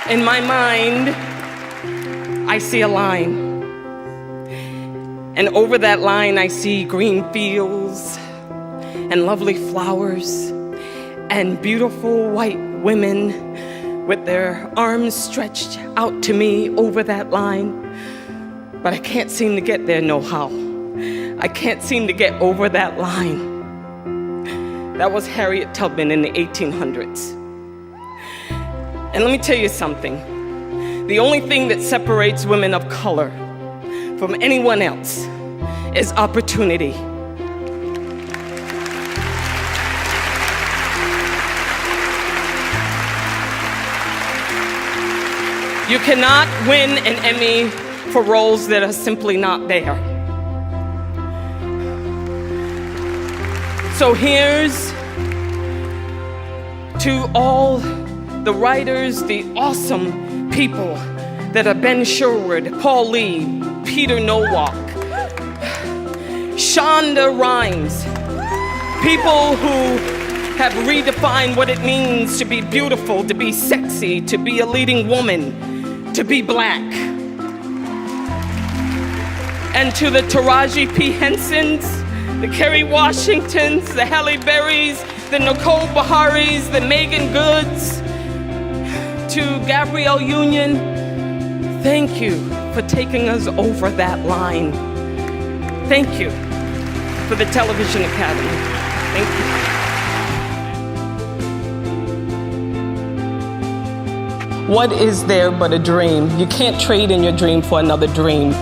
In my mind, I see a line. And over that line, I see green fields and lovely flowers and beautiful white women with their arms stretched out to me over that line. But I can't seem to get there no how. I can't seem to get over that line. That was Harriet Tubman in the 1800s. And let me tell you something. The only thing that separates women of color from anyone else is opportunity. You cannot win an Emmy for roles that are simply not there. So here's to all the writers, the awesome people that are Ben Sherwood, Paul Lee, Peter Nowak, Shonda Rhimes, people who have redefined what it means to be beautiful, to be sexy, to be a leading woman, to be black. And to the Taraji P. Hensons, the Kerry Washingtons, the Halle Berrys, the Nicole Beharies, the Megan Goods, to Gabrielle Union, thank you for taking us over that line. Thank you for the Television Academy. Thank you. What is there but a dream? You can't trade in your dream for another dream.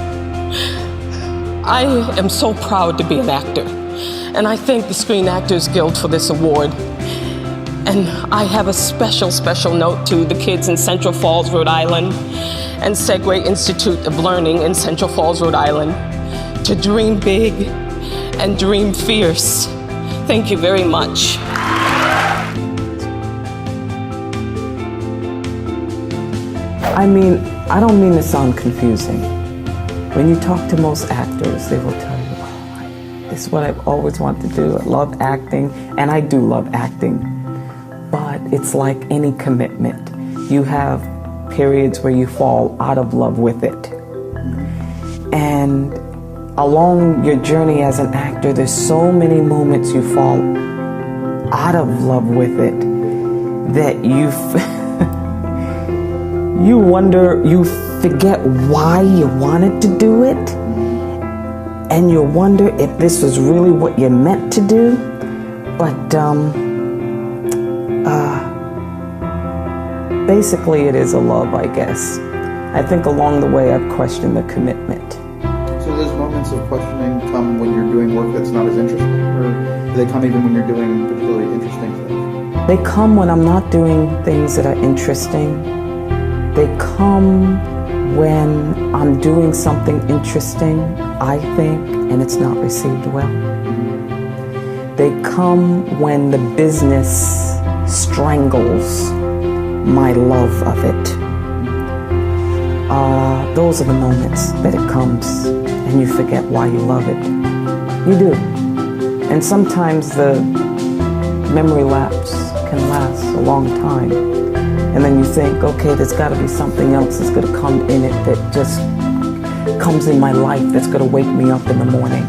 I am so proud to be an actor, and I thank the Screen Actors Guild for this award. And I have a special, special note to the kids in Central Falls, Rhode Island, and Segway Institute of Learning in Central Falls, Rhode Island, to dream big and dream fierce. Thank you very much. I mean, I don't mean to sound confusing. When you talk to most actors, they will tell you, oh, this is what I've always wanted to do. I love acting, and I do love acting. But it's like any commitment. You have periods where you fall out of love with it. And along your journey as an actor, there's so many moments you fall out of love with it that you wonder, you forget why you wanted to do it, and you wonder if this was really what you meant to do. But basically it is a love, I guess. I think along the way I've questioned the commitment. So those moments of questioning come when you're doing work that's not as interesting, or do they come even when you're doing particularly interesting things? They come when I'm not doing things that are interesting. They come when I'm doing something interesting, I think, and it's not received well. They come when the business strangles my love of it. Those are the moments that it comes and you forget why you love it. You do. And sometimes the memory lapse can last a long time. And then you think, okay, there's got to be something else that's going to come in it that just comes in my life that's going to wake me up in the morning.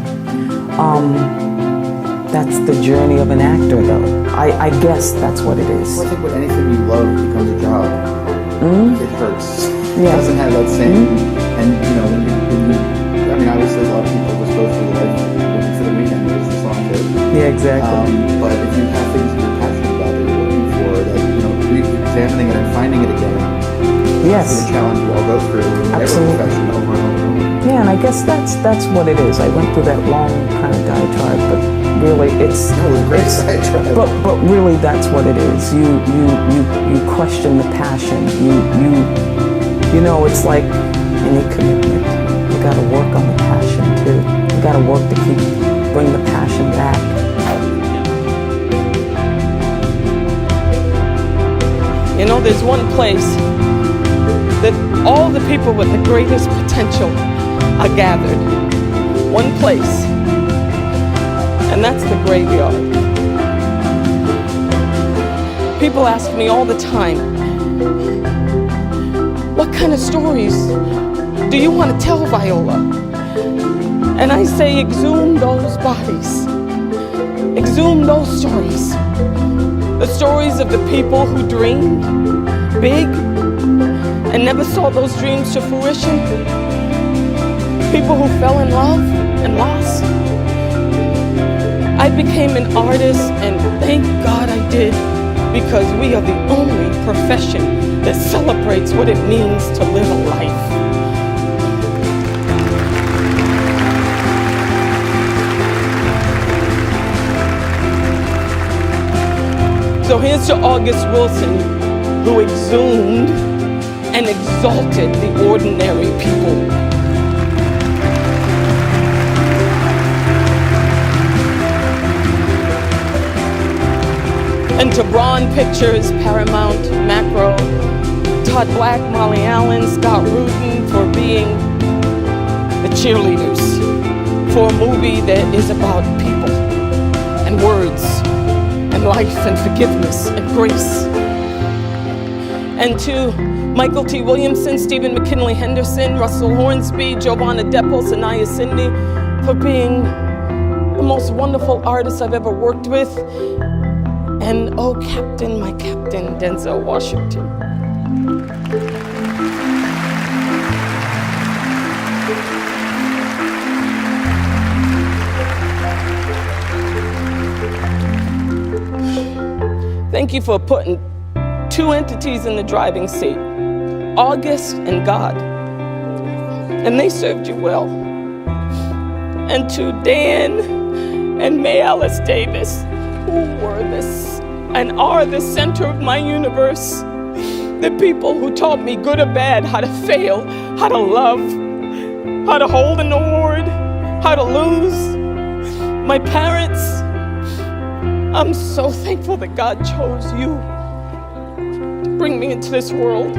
That's the journey of an actor, though. I guess that's what it is. Well, I think when anything you love becomes a job, it hurts. Yeah. It doesn't have that same, and you know, when you, I mean, obviously a lot of people just go through life looking for the weekend, as the song did. Yeah, exactly. But if you have things that you're passionate about that you're looking for, that, you know, re-examining it and finding it again, Yes. it's a challenge we all go through in every Absolutely. profession over and over and over. Yeah, and I guess that's what it is. I went through that long kind of diatribe, but really it's That was a great sidetrack. but really that's what it is. You question the passion. You know, it's like any commitment. You got to work on the passion too. You got to work to bring the passion back. You know, there's one place that all the people with the greatest potential are gathered. One place. And that's the graveyard. People ask me all the time, what kind of stories do you want to tell, Viola? And I say, exhume those bodies. Exhume those stories. The stories of the people who dreamed big and never saw those dreams to fruition. People who fell in love and lost. I became an artist, and thank God I did, because we are the only profession that celebrates what it means to live a life. So here's to August Wilson, who exhumed and exalted the ordinary people. And to Braun Pictures, Paramount, Macro, Todd Black, Molly Allen, Scott Rudin for being the cheerleaders for a movie that is about people and words and life and forgiveness and grace. And to Michael T. Williamson, Stephen McKinley Henderson, Russell Hornsby, Giovanna Deppel, Sanaya Cindy for being the most wonderful artists I've ever worked with. And oh, Captain, my Captain, Denzel Washington. Thank you for putting two entities in the driving seat, August and God. And they served you well. And to Dan and May Alice Davis, who were this and are the center of my universe. The people who taught me, good or bad, how to fail, how to love, how to hold an award, how to lose. My parents, I'm so thankful that God chose you to bring me into this world.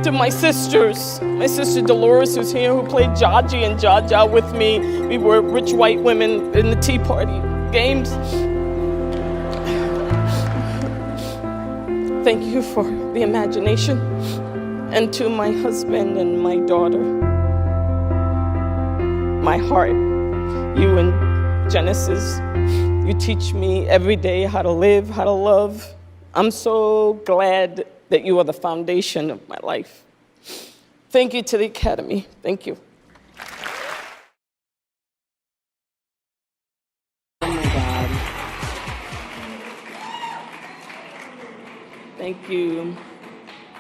To my sisters, my sister Dolores, who's here, who played Jaji and Jaja with me. We were rich white women in the Tea Party games. Thank you for the imagination. And to my husband and my daughter, my heart, you and Genesis, you teach me every day how to live, how to love. I'm so glad that you are the foundation of my life. Thank you to the Academy. Thank you. Oh my God. Thank you.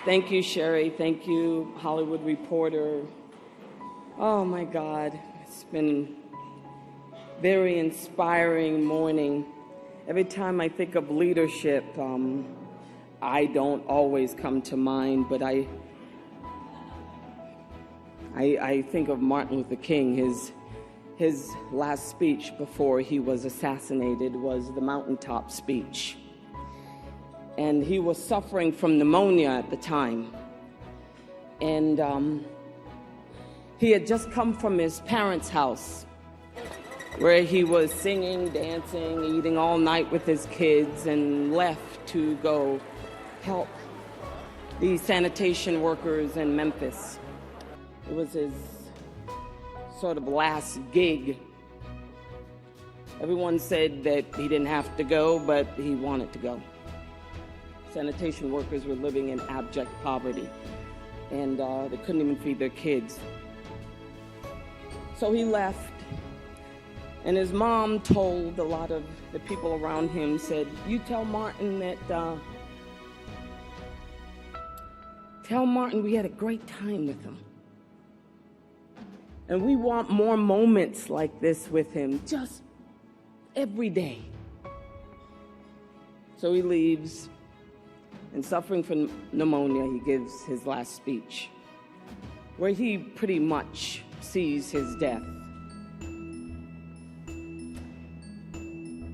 Thank you, Sherry. Thank you, Hollywood Reporter. Oh my God. It's been a very inspiring morning. Every time I think of leadership, I don't always come to mind, but I think of Martin Luther King. His last speech before he was assassinated was the mountaintop speech. And he was suffering from pneumonia at the time. And he had just come from his parents' house, where he was singing, dancing, eating all night with his kids, and left to go help the sanitation workers in Memphis. It was his sort of last gig. Everyone said that he didn't have to go, but he wanted to go. Sanitation workers were living in abject poverty, and they couldn't even feed their kids. So he left, and his mom told a lot of the people around him, said, you tell Martin that, tell Martin we had a great time with him. And we want more moments like this with him, just every day. So he leaves, and suffering from pneumonia, he gives his last speech, where he pretty much sees his death.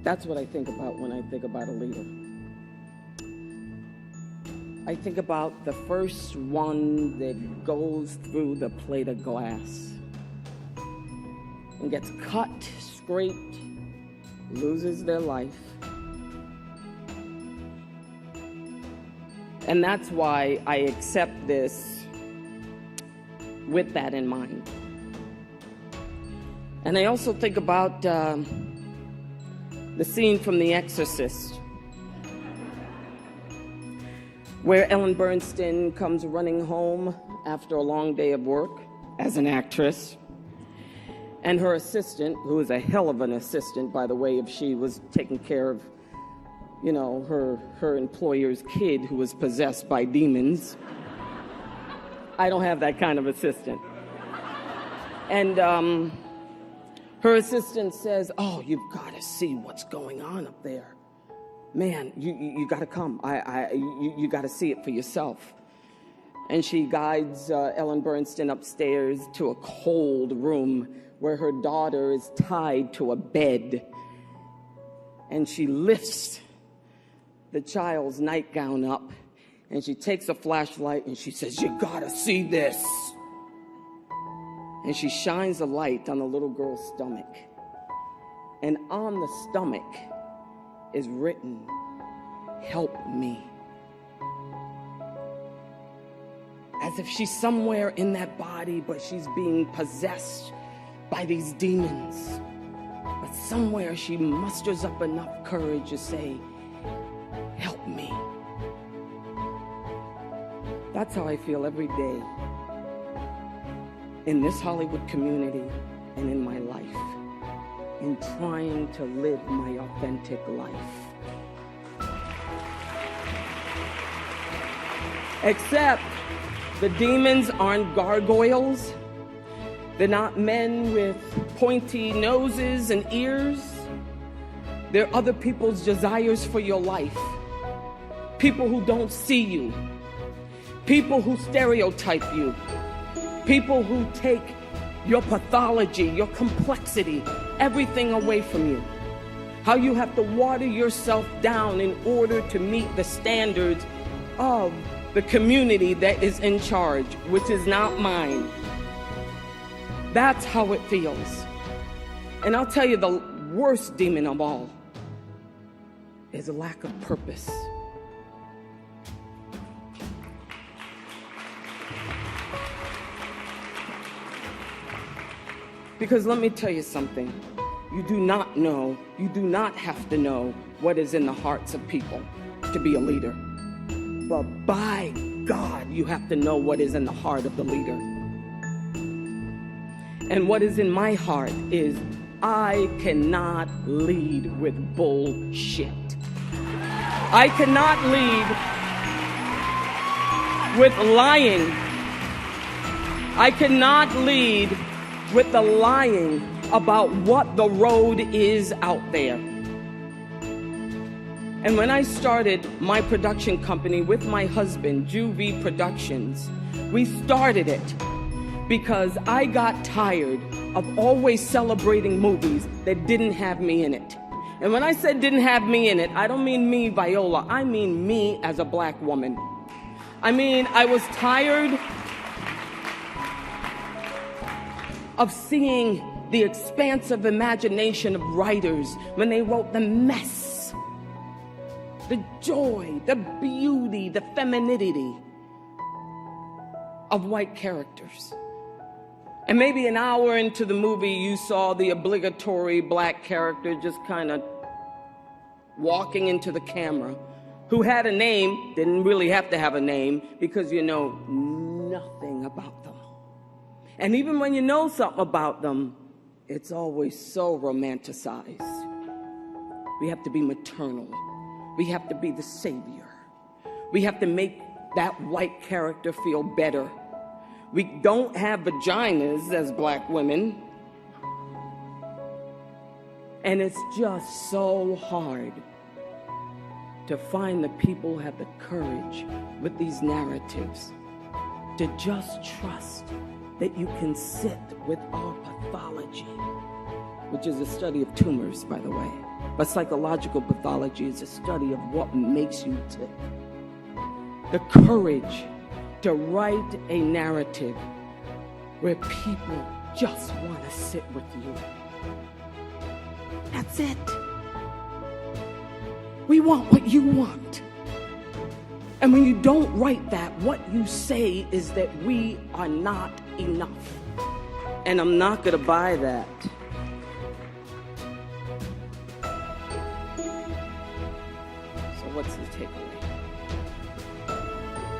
That's what I think about when I think about a leader. I think about the first one that goes through the plate of glass and gets cut, scraped, loses their life. And that's why I accept this with that in mind. And I also think about the scene from The Exorcist, where Ellen Bernstein comes running home after a long day of work as an actress, and her assistant, who is a hell of an assistant, by the way, if she was taking care of, you know, her employer's kid who was possessed by demons. I don't have that kind of assistant. And her assistant says, "Oh, you've got to see what's going on up there. Man, you got to come. You got to see it for yourself." And she guides Ellen Bernstein upstairs to a cold room where her daughter is tied to a bed. And she lifts the child's nightgown up, and she takes a flashlight and she says, "You gotta see this." And she shines a light on the little girl's stomach. And on the stomach is written, "Help me." As if she's somewhere in that body, but she's being possessed by these demons. But somewhere she musters up enough courage to say, "Help me." That's how I feel every day in this Hollywood community and in my life, in trying to live my authentic life. Except the demons aren't gargoyles. They're not men with pointy noses and ears. They're other people's desires for your life. People who don't see you. People who stereotype you. People who take your pathology, your complexity, everything away from you. How you have to water yourself down in order to meet the standards of the community that is in charge, which is not mine. That's how it feels. And I'll tell you, the worst demon of all is a lack of purpose. Because let me tell you something. You do not know, you do not have to know what is in the hearts of people to be a leader. But by God, you have to know what is in the heart of the leader. And what is in my heart is I cannot lead with bullshit. I cannot lead with lying. I cannot lead with the lying about what the road is out there. And when I started my production company with my husband, Juvie Productions, we started it because I got tired of always celebrating movies that didn't have me in it. And when I said didn't have me in it, I don't mean me, Viola. I mean me as a black woman. I mean, I was tired of seeing the expansive imagination of writers when they wrote the mess, the joy, the beauty, the femininity of white characters. And maybe an hour into the movie, you saw the obligatory black character just kind of walking into the camera, who had a name, didn't really have to have a name, because you know nothing about them. And even when you know something about them, it's always so romanticized. We have to be maternal. We have to be the savior. We have to make that white character feel better. We don't have vaginas as black women. And it's just so hard to find the people who have the courage with these narratives to just trust that you can sit with our pathology, which is a study of tumors, by the way. But psychological pathology is a study of what makes you tick. The courage to write a narrative where people just want to sit with you. That's it. We want what you want. And when you don't write that, what you say is that we are not enough. And I'm not gonna buy that. So what's the takeaway?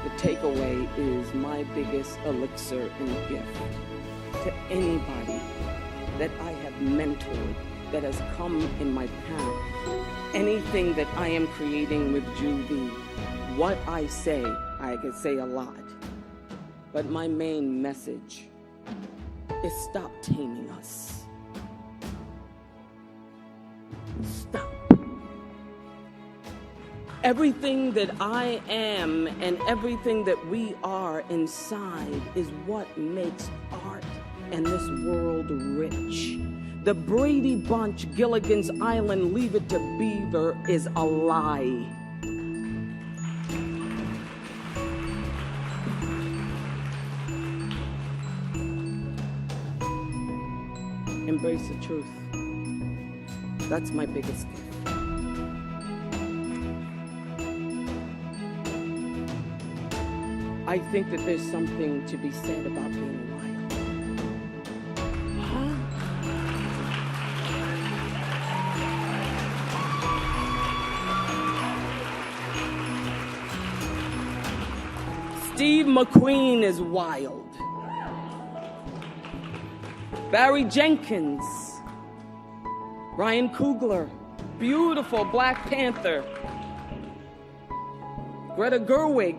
The takeaway is my biggest elixir and gift to anybody that I have mentored, that has come in my path. Anything that I am creating with Juvie, what I say, I can say a lot. But my main message is stop taming us. Stop. Everything that I am and everything that we are inside is what makes art and this world rich. The Brady Bunch, Gilligan's Island, Leave It to Beaver is a lie. Embrace the truth. That's my biggest gift. I think that there's something to be said about being wild. Huh? Steve McQueen is wild. Barry Jenkins, Ryan Coogler, beautiful Black Panther, Greta Gerwig.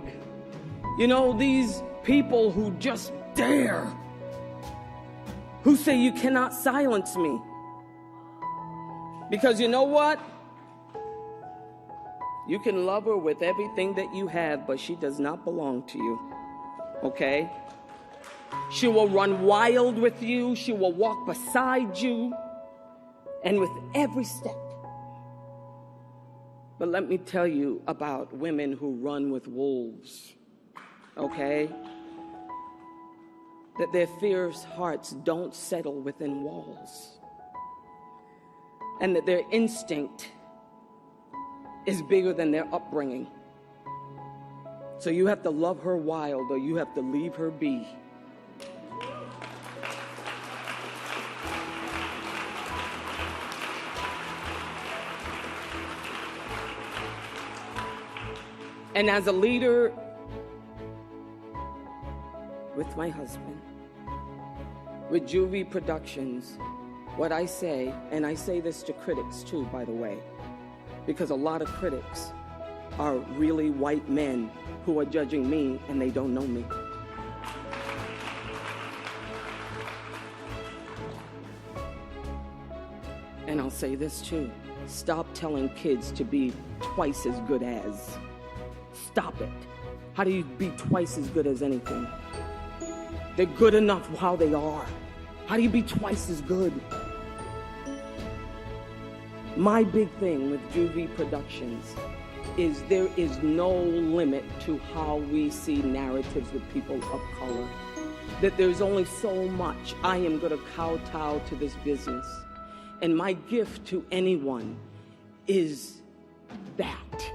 You know, these people who just dare, who say you cannot silence me. Because you know what? You can love her with everything that you have, but she does not belong to you, okay? She will run wild with you. She will walk beside you, and with every step. But let me tell you about women who run with wolves, okay? That their fierce hearts don't settle within walls, and that their instinct is bigger than their upbringing. So you have to love her wild, or you have to leave her be. And as a leader with my husband, with Juvie Productions, what I say, and I say this to critics too, by the way, because a lot of critics are really white men who are judging me and they don't know me. And I'll say this too, stop telling kids to be twice as good as. Stop it. How do you be twice as good as anything? They're good enough how they are. How do you be twice as good? My big thing with Juvie Productions is there is no limit to how we see narratives with people of color. That there's only so much I am going to kowtow to this business. And my gift to anyone is that.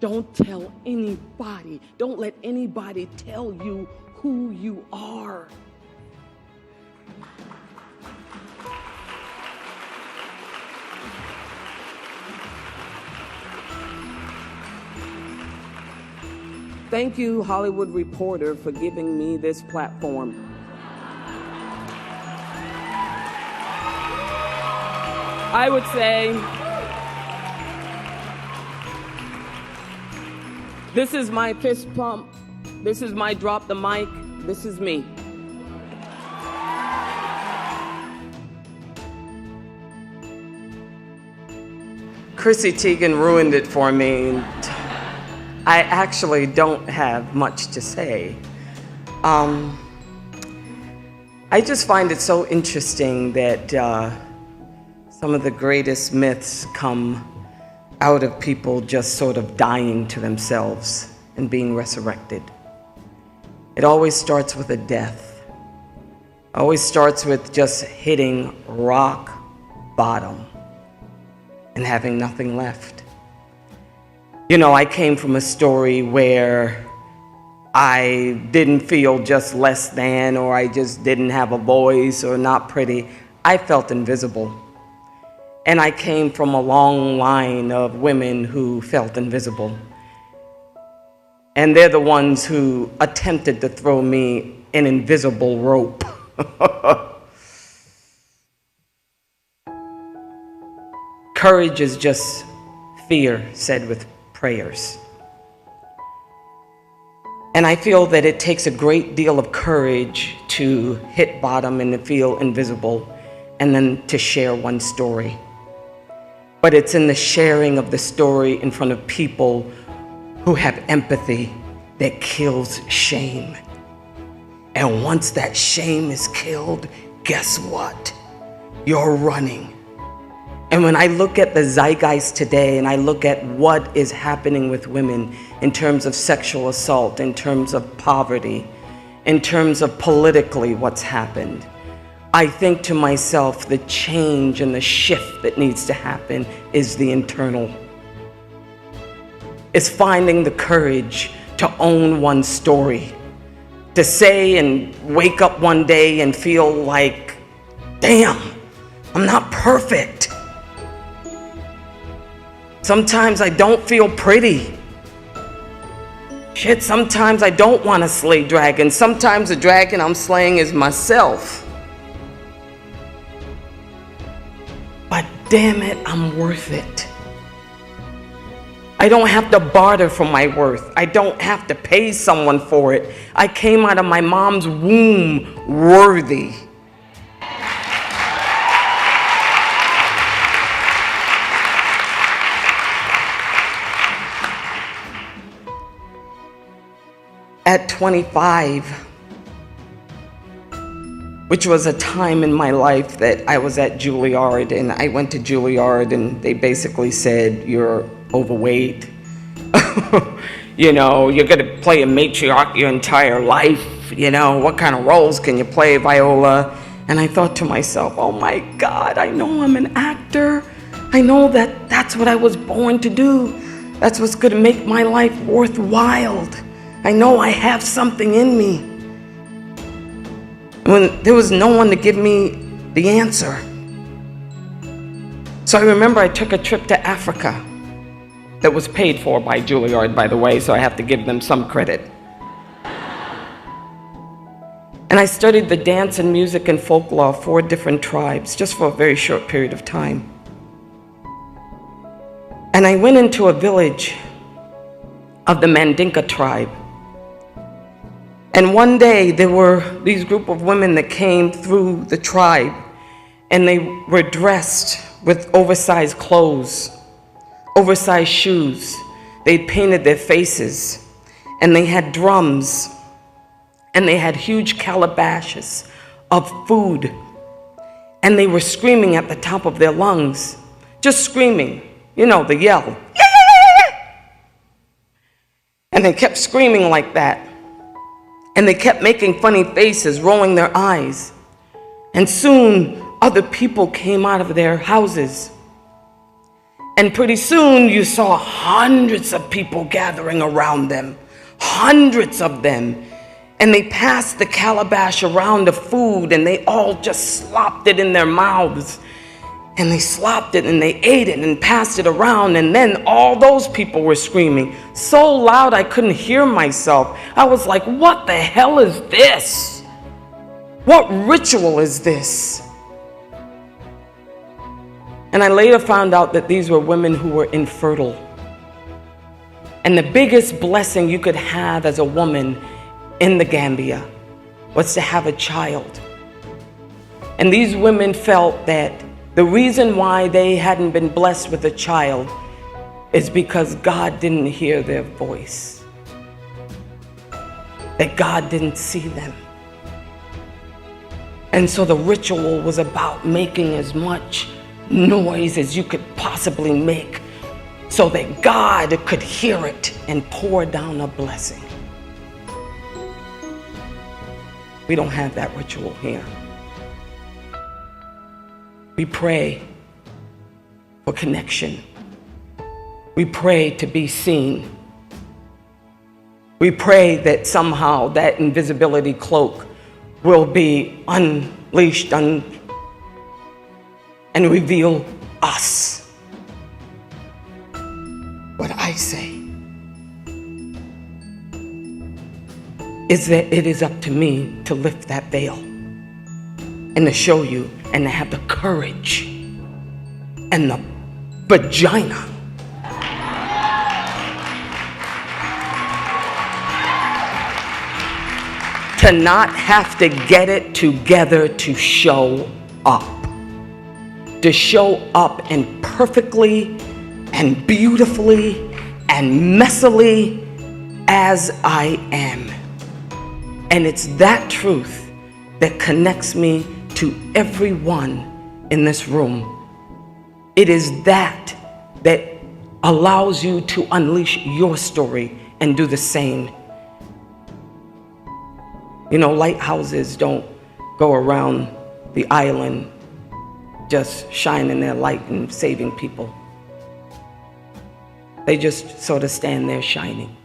Don't tell anybody, don't let anybody tell you who you are. Thank you, Hollywood Reporter, for giving me this platform. I would say, this is my fist pump, this is my drop the mic, this is me. Chrissy Teigen ruined it for me. I actually don't have much to say. I just find it so interesting that some of the greatest myths come out of people just sort of dying to themselves and being resurrected. It always starts with a death. Always starts with just hitting rock bottom and having nothing left. You know, I came from a story where I didn't feel just less than, or I just didn't have a voice or not pretty. I felt invisible. And I came from a long line of women who felt invisible. And they're the ones who attempted to throw me an invisible rope. Courage is just fear said with prayers. And I feel that it takes a great deal of courage to hit bottom and to feel invisible, and then to share one story. But it's in the sharing of the story in front of people who have empathy that kills shame. And once that shame is killed, guess what? You're running. And when I look at the zeitgeist today, and I look at what is happening with women in terms of sexual assault, in terms of poverty, in terms of politically what's happened, I think to myself, the change and the shift that needs to happen is the internal. It's finding the courage to own one's story, to say and wake up one day and feel like, damn, I'm not perfect. Sometimes I don't feel pretty. Shit, sometimes I don't want to slay dragons. Sometimes the dragon I'm slaying is myself. But damn it, I'm worth it. I don't have to barter for my worth. I don't have to pay someone for it. I came out of my mom's womb worthy. At 25, which was a time in my life that I was at Juilliard, and I went to Juilliard and they basically said, you're overweight. You know, you're gonna play a matriarch your entire life. You know, what kind of roles can you play, Viola? And I thought to myself, oh my God, I know I'm an actor. I know that that's what I was born to do. That's what's gonna make my life worthwhile. I know I have something in me. When there was no one to give me the answer. So I remember I took a trip to Africa that was paid for by Juilliard, by the way, so I have to give them some credit. And I studied the dance and music and folklore of 4 different tribes, just for a very short period of time. And I went into a village of the Mandinka tribe. And one day there were these group of women that came through the tribe, and they were dressed with oversized clothes, oversized shoes. They'd painted their faces, and they had drums, and they had huge calabashes of food, and they were screaming at the top of their lungs, just screaming, you know, the yell. And they kept screaming like that. And they kept making funny faces, rolling their eyes. And soon, other people came out of their houses. And pretty soon, you saw hundreds of people gathering around them. Hundreds of them. And they passed the calabash around the food, and they all just slopped it in their mouths. And they slopped it, and they ate it, and passed it around, and then all those people were screaming so loud I couldn't hear myself. I was like, what the hell is this? What ritual is this? And I later found out that these were women who were infertile. And the biggest blessing you could have as a woman in the Gambia was to have a child. And these women felt that the reason why they hadn't been blessed with a child is because God didn't hear their voice, that God didn't see them. And so the ritual was about making as much noise as you could possibly make so that God could hear it and pour down a blessing. We don't have that ritual here. We pray for connection. We pray to be seen. We pray that somehow that invisibility cloak will be unleashed and reveal us. What I say is that it is up to me to lift that veil and to show you and to have the courage and the vagina to not have to get it together to show up. To show up and perfectly and beautifully and messily as I am. And it's that truth that connects me to everyone in this room. It is that allows you to unleash your story and do the same. You know, lighthouses don't go around the island just shining their light and saving people. They just sort of stand there shining.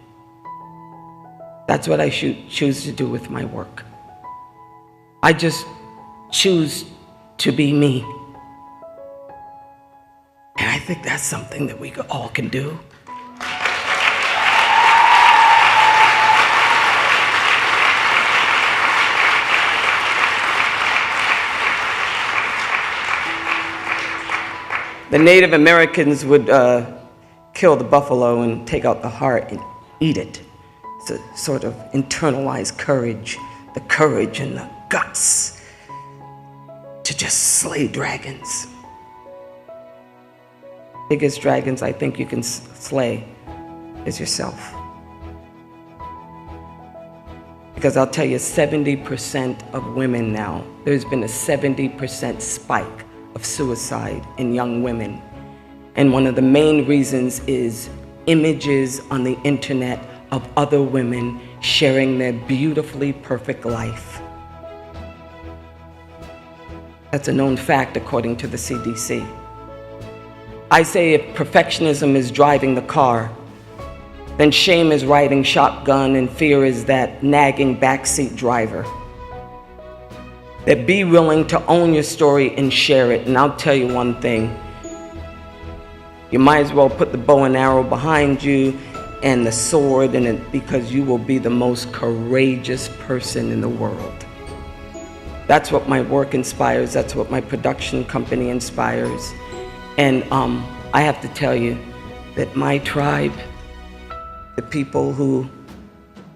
That's what I choose to do with my work. I just choose to be me. And I think that's something that we all can do. The Native Americans would kill the buffalo and take out the heart and eat it. It's a sort of internalized courage, the courage and the guts to just slay dragons. Biggest dragons I think you can slay is yourself. Because I'll tell you, 70% of women now, there's been a 70% spike of suicide in young women. And one of the main reasons is images on the internet of other women sharing their beautifully perfect life. That's a known fact according to the CDC. I say if perfectionism is driving the car, then shame is riding shotgun and fear is that nagging backseat driver. That be willing to own your story and share it. And I'll tell you one thing. You might as well put the bow and arrow behind you and the sword in it, because you will be the most courageous person in the world. That's what my work inspires. That's what my production company inspires. And I have to tell you that my tribe, the people who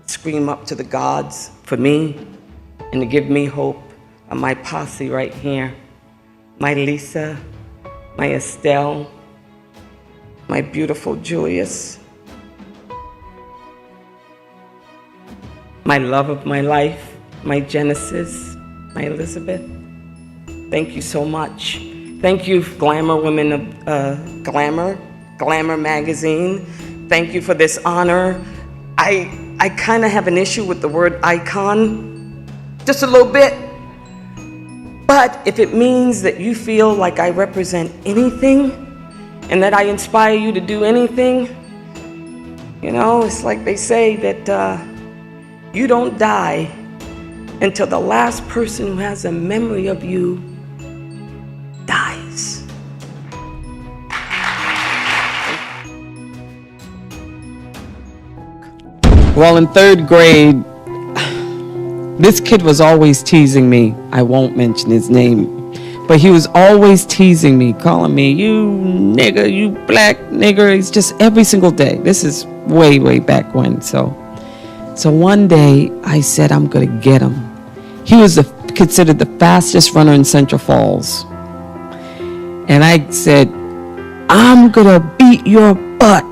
scream up to the gods for me and to give me hope, are my posse right here. My Lisa, my Estelle, my beautiful Julius, my love of my life, my Genesis, my Elizabeth. Thank you so much. Thank you, Glamour Women of Glamour Magazine. Thank you for this honor. I kind of have an issue with the word icon, just a little bit. But if it means that you feel like I represent anything and that I inspire you to do anything, you know, it's like they say that you don't die until the last person who has a memory of you dies. Well, in 3rd grade, this kid was always teasing me. I won't mention his name, but he was always teasing me, calling me, you nigger, you black nigger. It's just every single day. This is way, way back when. So one day I said, I'm going to get him. He was considered the fastest runner in Central Falls. And I said, I'm going to beat your butt.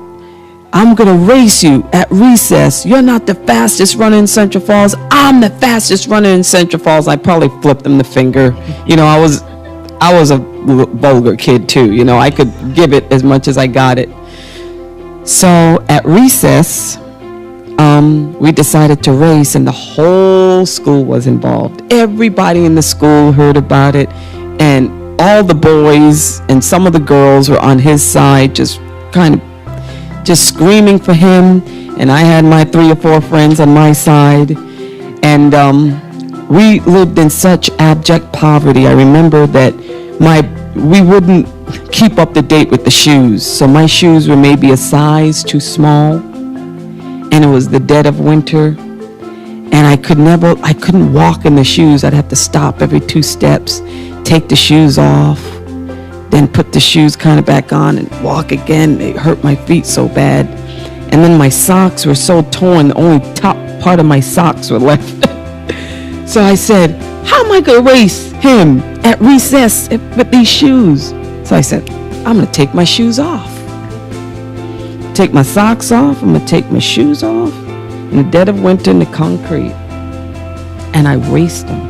I'm going to race you at recess. You're not the fastest runner in Central Falls. I'm the fastest runner in Central Falls. I probably flipped him the finger. You know, I was a vulgar kid too. You know, I could give it as much as I got it. So at recess, we decided to race, and the whole school was involved. Everybody in the school heard about it, and all the boys and some of the girls were on his side, just kind of just screaming for him, and I had my 3 or 4 friends on my side, and we lived in such abject poverty. I remember that we wouldn't keep up to date with the shoes, so my shoes were maybe a size too small, and it was the dead of winter, and I couldn't walk in the shoes. I'd have to stop every 2 steps, take the shoes off, then put the shoes kind of back on and walk again. It hurt my feet so bad. And then my socks were so torn, the only top part of my socks were left. So I said, how am I going to race him at recess with these shoes? So I said, I'm going to take my shoes off. Take my socks off. I'm going to take my shoes off in the dead of winter in the concrete. And I raced him.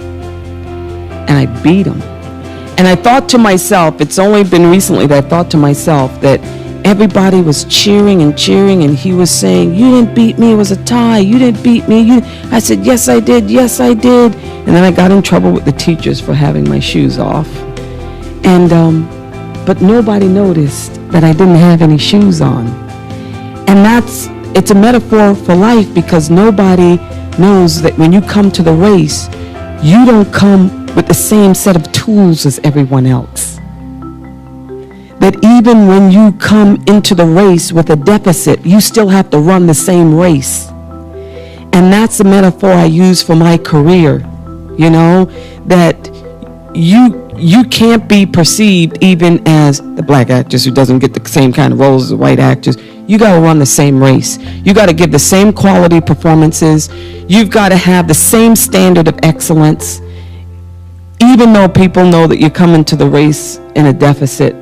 And I beat him. And I thought to myself, it's only been recently that I thought to myself that everybody was cheering, and he was saying, you didn't beat me, it was a tie, you didn't beat me. I said, yes, I did. And then I got in trouble with the teachers for having my shoes off. And, but nobody noticed that I didn't have any shoes on. And it's a metaphor for life, because nobody knows that when you come to the race, you don't come with the same set of tools as everyone else. That even when you come into the race with a deficit, you still have to run the same race. And that's the metaphor I use for my career, that you can't be perceived even as the black actress who doesn't get the same kind of roles as the white actress. You got to run the same race. You got to give the same quality performances. You've got to have the same standard of excellence. Even though people know that you're coming to the race in a deficit,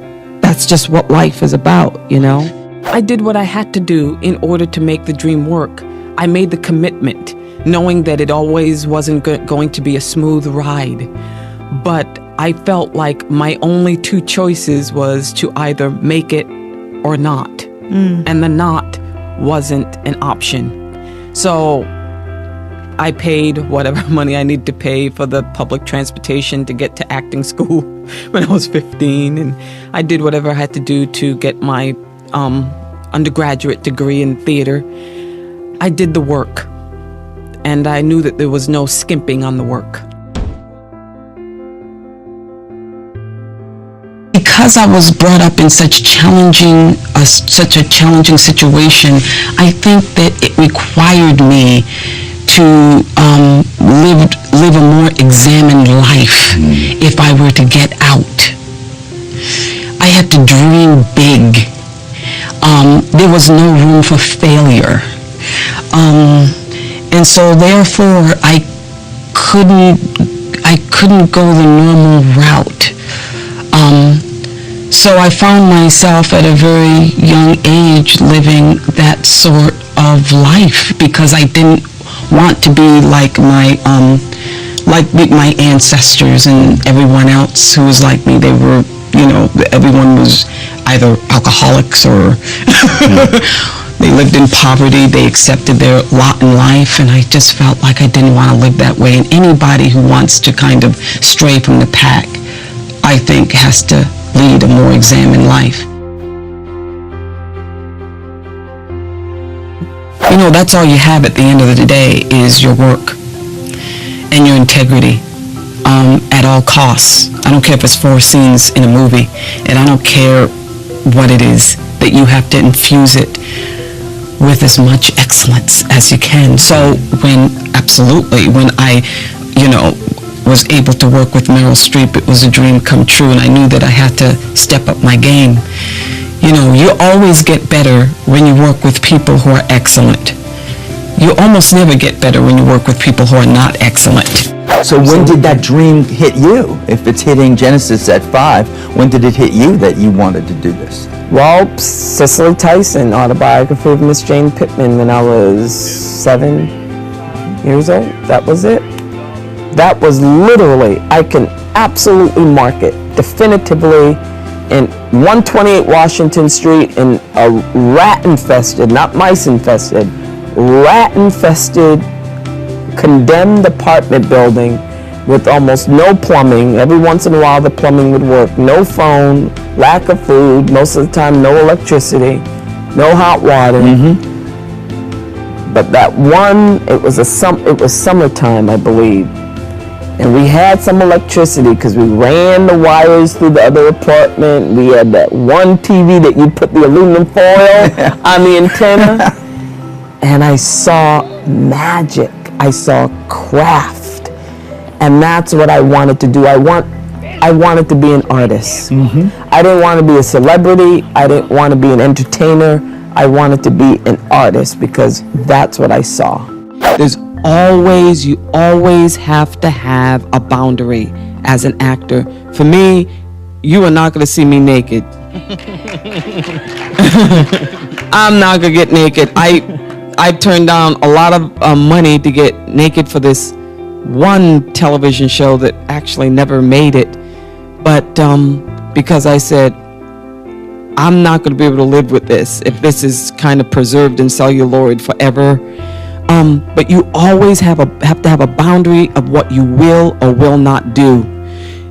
that's just what life is about, I did what I had to do in order to make the dream work. I made the commitment, knowing that it always wasn't going to be a smooth ride. But I felt like my only 2 choices was to either make it or not. And the not wasn't an option. So I paid whatever money I needed to pay for the public transportation to get to acting school when I was 15. And I did whatever I had to do to get my undergraduate degree in theater. I did the work, and I knew that there was no skimping on the work. Because I was brought up in such a challenging situation, I think that it required me to live a more examined life if I were to get out. I had to dream big. There was no room for failure. And so therefore I couldn't go the normal route. So I found myself at a very young age living that sort of life, because I didn't want to be like my ancestors and everyone else who was like me. They were, everyone was either alcoholics or they lived in poverty. They accepted their lot in life, and I just felt like I didn't want to live that way. And anybody who wants to kind of stray from the pack, I think, has to lead a more examined life. That's all you have at the end of the day is your work and your integrity at all costs. I don't care if it's 4 scenes in a movie, and I don't care what it is, that you have to infuse it with as much excellence as you can. So when I, was able to work with Meryl Streep, it was a dream come true, and I knew that I had to step up my game. You always get better when you work with people who are excellent. You almost never get better when you work with people who are not excellent. So when did that dream hit you? If it's hitting Genesis at 5, when did it hit you that you wanted to do this? Well, Cicely Tyson, autobiography of Miss Jane Pittman, when I was 7 years old. That was it. That was literally, I can absolutely mark it definitively, in 128 Washington Street in a rat-infested, not mice-infested, rat-infested, condemned apartment building with almost no plumbing. Every once in a while the plumbing would work. No phone, lack of food, most of the time no electricity. no hot water. But that one, it was summertime, I believe, and we had some electricity because we ran the wires through the other apartment. We had that one TV that you put the aluminum foil on the antenna, and I saw magic. I saw craft, and that's what I wanted to do. I wanted to be an artist. I didn't want to be a celebrity. I didn't want to be an entertainer. I wanted to be an artist because that's what I saw. You always have to have a boundary as an actor. For me, you are not going to see me naked. I'm not going to get naked. I turned down a lot of money to get naked for this one television show that actually never made it. But because I said, I'm not going to be able to live with this if this is kind of preserved in celluloid forever. But you always have to have a boundary of what you will or will not do.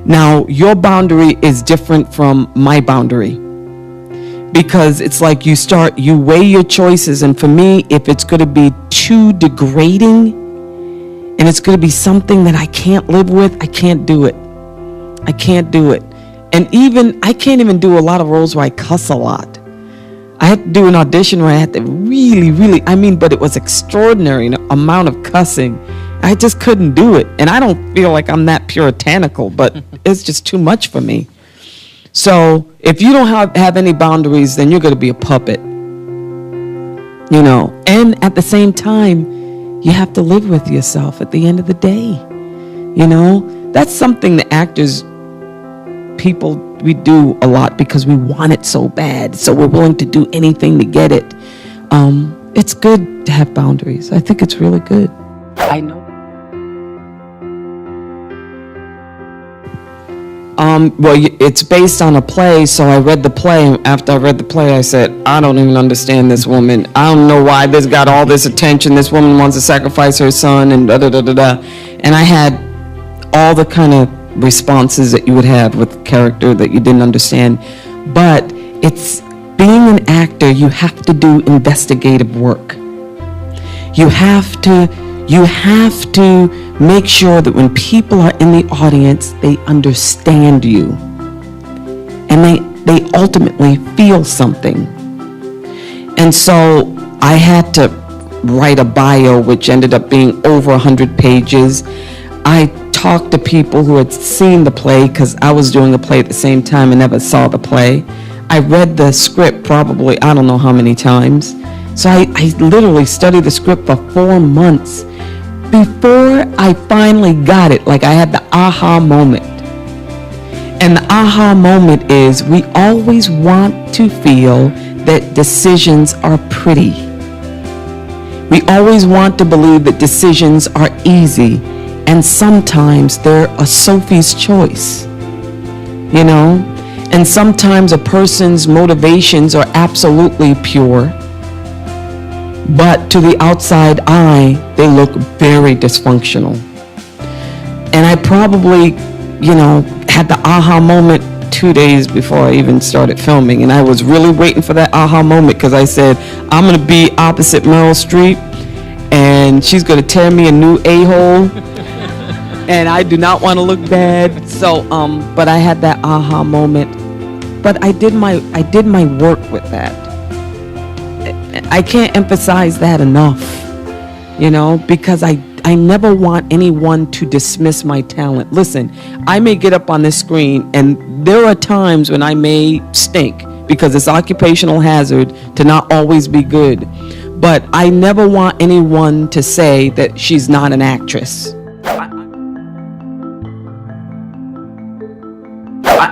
Now, your boundary is different from my boundary because it's like you weigh your choices. And for me, if it's going to be too degrading and it's going to be something that I can't live with, I can't do it. I can't do it. And I can't even do a lot of roles where I cuss a lot. I had to do an audition where I had to really, but it was extraordinary amount of cussing. I just couldn't do it. And I don't feel like I'm that puritanical, but it's just too much for me. So if you don't have any boundaries, then you're going to be a puppet. And at the same time, you have to live with yourself at the end of the day. That's something the actors, people, we do a lot because we want it so bad, so we're willing to do anything to get it. It's good to have boundaries. I think it's really good. I know. Well, it's based on a play, so I read the play, and after I read the play, I said, I don't even understand this woman. I don't know why this got all this attention. This woman wants to sacrifice her son, and da-da-da-da-da. And I had all the kind of responses that you would have with a character that you didn't understand. But it's being an actor, you have to do investigative work. You have to make sure that when people are in the audience, they understand you. And they ultimately feel something. And so I had to write a bio, which ended up being over 100 pages. I talked to people who had seen the play because I was doing a play at the same time and never saw the play. I read the script probably, I don't know how many times. So I literally studied the script for 4 months before I finally got it. Like I had the aha moment. And the aha moment is we always want to feel that decisions are pretty. We always want to believe that decisions are easy. And sometimes they're a Sophie's choice, and sometimes a person's motivations are absolutely pure, but to the outside eye, they look very dysfunctional. And I probably, had the aha moment 2 days before I even started filming, and I was really waiting for that aha moment because I said, I'm going to be opposite Meryl Streep, and she's going to tear me a new a-hole. And I do not want to look bad. So, but I had that aha moment. But I did my work with that. I can't emphasize that enough, because I never want anyone to dismiss my talent. Listen, I may get up on this screen and there are times when I may stink because it's occupational hazard to not always be good. But I never want anyone to say that she's not an actress.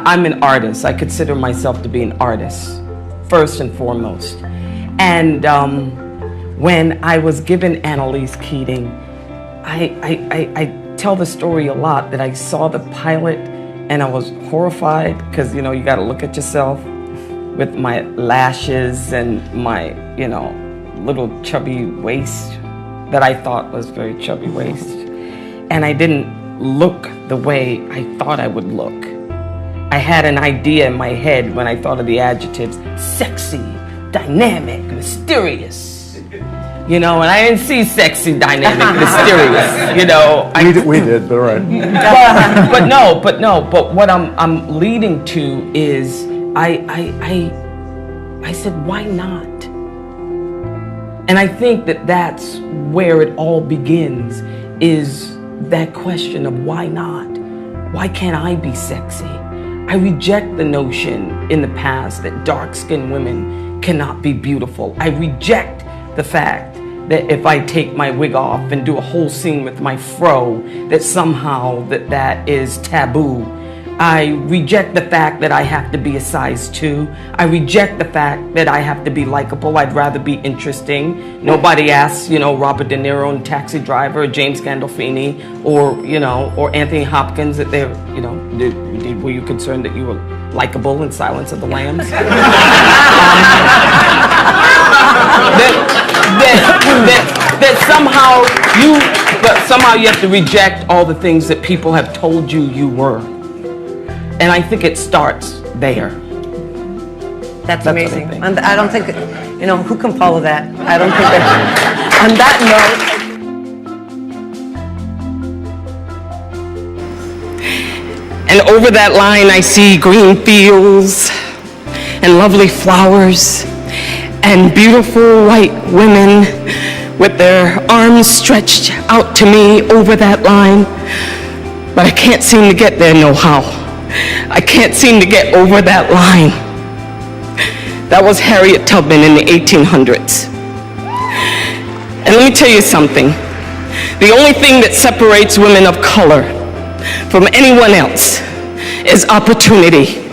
I'm an artist. I consider myself to be an artist, first and foremost. And when I was given Annalise Keating, I tell the story a lot that I saw the pilot and I was horrified because, you got to look at yourself with my lashes and my, little chubby waist that I thought was very chubby waist. And I didn't look the way I thought I would look. I had an idea in my head when I thought of the adjectives: sexy, dynamic, mysterious. You know, and I didn't see sexy, dynamic, mysterious. You know, We did, but all right. but what I'm leading to is I said, why not? And I think that that's where it all begins, is that question of why not? Why can't I be sexy? I reject the notion in the past that dark-skinned women cannot be beautiful. I reject the fact that if I take my wig off and do a whole scene with my fro, that somehow that is taboo. I reject the fact that I have to be a size 2. I reject the fact that I have to be likable. I'd rather be interesting. Nobody asks, you know, Robert De Niro in Taxi Driver, or James Gandolfini, or, you know, or Anthony Hopkins that they're, you know, were you concerned that you were likable in Silence of the Lambs? that somehow you have to reject all the things that people have told you you were. And I think it starts there. That's amazing. And I don't think, you know, who can follow that? I don't think that. On that note. And over that line, I see green fields and lovely flowers and beautiful white women with their arms stretched out to me over that line. But I can't seem to get there no how. I can't seem to get over that line. That was Harriet Tubman in the 1800s. And let me tell you something. The only thing that separates women of color from anyone else is opportunity.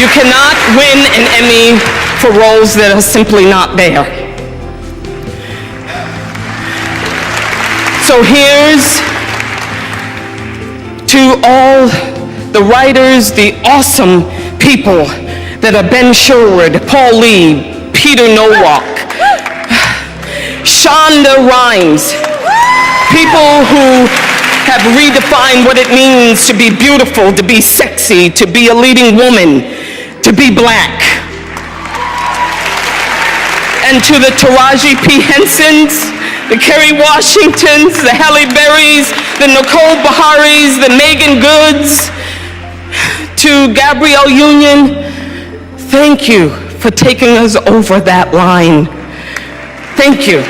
You cannot win an Emmy for roles that are simply not there. So here's to all the writers, the awesome people that are Ben Sherwood, Paul Lee, Peter Nowalk, Shonda Rhimes, people who have redefined what it means to be beautiful, to be sexy, to be a leading woman, to be black. And to the Taraji P. Hensons, the Kerry Washingtons, the Halle Berrys, the Nicole Beharies, the Megan Goods, to Gabrielle Union, thank you for taking us over that line. Thank you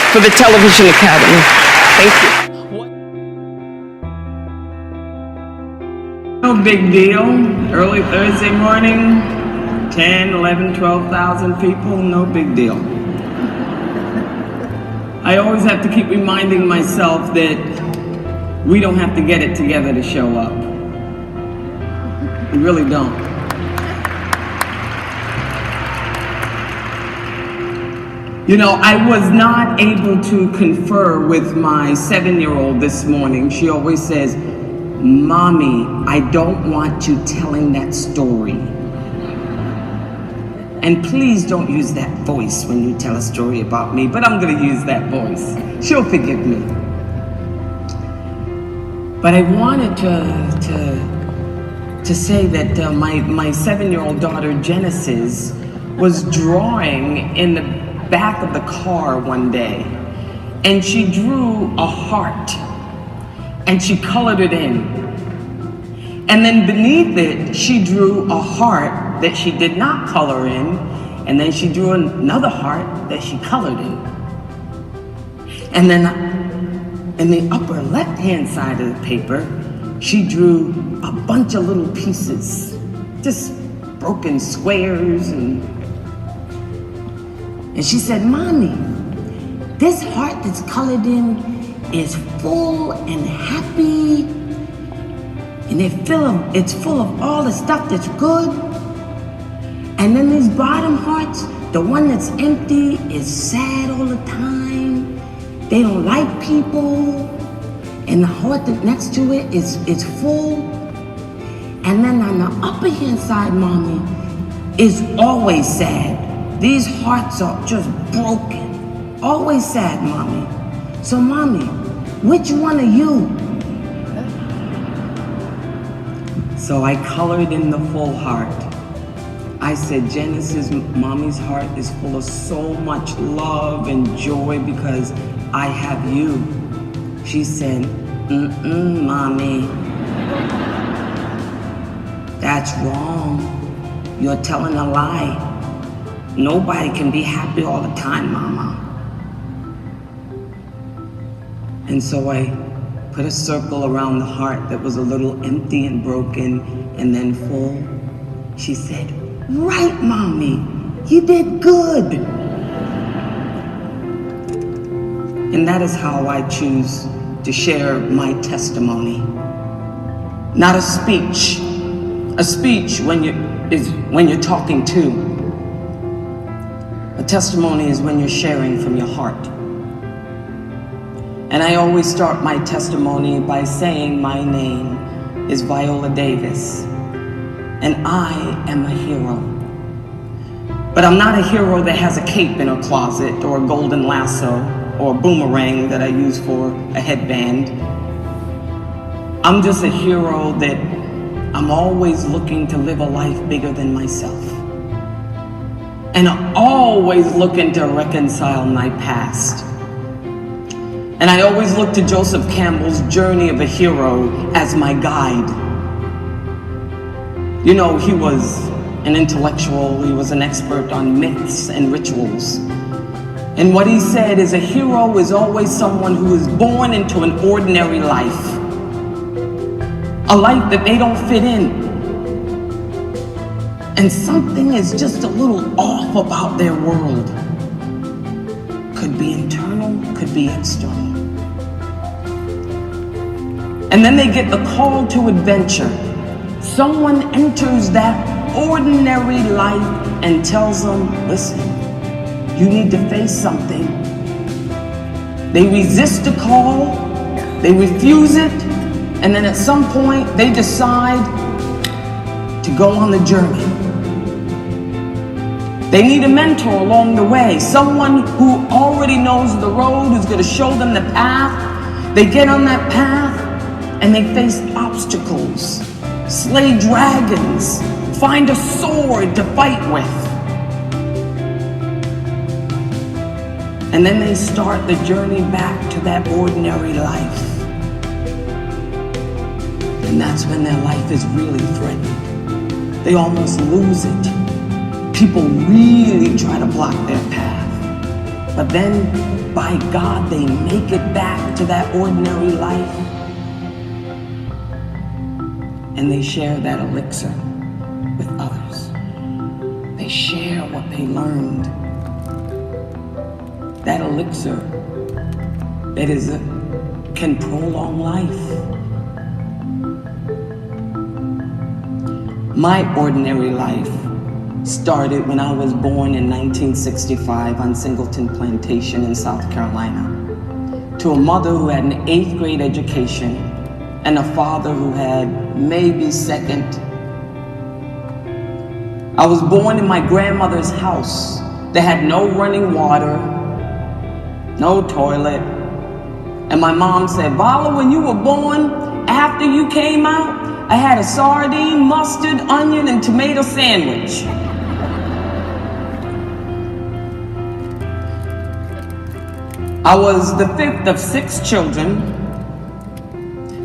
for the Television Academy. Thank you. No big deal. Early Thursday morning, 10, 11, 12,000 people, no big deal. I always have to keep reminding myself that we don't have to get it together to show up. We really don't. You know, I was not able to confer with my 7-year-old this morning. She always says, "Mommy, I don't want you telling that story. And please don't use that voice when you tell a story about me," but I'm gonna use that voice. She'll forgive me. But I wanted to say that my 7-year-old daughter, Genesis, was drawing in the back of the car one day, and she drew a heart, and she colored it in. And then beneath it, she drew a heart that she did not color in, and then she drew another heart that she colored in. And then in the upper left-hand side of the paper, she drew a bunch of little pieces, just broken squares, and she said, "Mommy, this heart that's colored in is full and happy, and it's full of all the stuff that's good. And then these bottom hearts, the one that's empty is sad all the time. They don't like people. And the heart that next to it is full. And then on the upper hand side, Mommy, is always sad. These hearts are just broken. Always sad, Mommy. So Mommy, which one of you So I colored in the full heart. I said, Genesis, mommy's heart is full of so much love and joy because I have you. She said, mommy. That's wrong. You're telling a lie. Nobody can be happy all the time, mama. And so I put a circle around the heart that was a little empty and broken and then full. She said, right, mommy, you did good. And that is how I choose to share my testimony. Not a speech. A speech is when you're talking to. A testimony is when you're sharing from your heart. And I always start my testimony by saying my name is Viola Davis, and I am a hero. But I'm not a hero that has a cape in her closet or a golden lasso or a boomerang that I use for a headband. I'm just a hero that I'm always looking to live a life bigger than myself. And I'm always looking to reconcile my past. And I always look to Joseph Campbell's Journey of a Hero as my guide. You know, he was an intellectual, he was an expert on myths and rituals. And what he said is a hero is always someone who is born into an ordinary life. A life that they don't fit in. And something is just a little off about their world. Could be internal, could be external. And then they get the call to adventure. Someone enters that ordinary life and tells them, listen, you need to face something. They resist the call, they refuse it, and then at some point they decide to go on the journey. They need a mentor along the way, someone who already knows the road, who's going to show them the path. They get on that path and they face obstacles, slay dragons, find a sword to fight with. And then they start the journey back to that ordinary life. And that's when their life is really threatened. They almost lose it. People really try to block their path. But then, by God, they make it back to that ordinary life. And they share that elixir with others. They share what they learned. That elixir that can prolong life. My ordinary life started when I was born in 1965 on Singleton Plantation in South Carolina, to a mother who had an 8th grade education and a father who had maybe second. I was born in my grandmother's house that had no running water, no toilet. And my mom said, Viola, when you were born, after you came out, I had a sardine, mustard, onion, and tomato sandwich. I was the 5th of 6 children.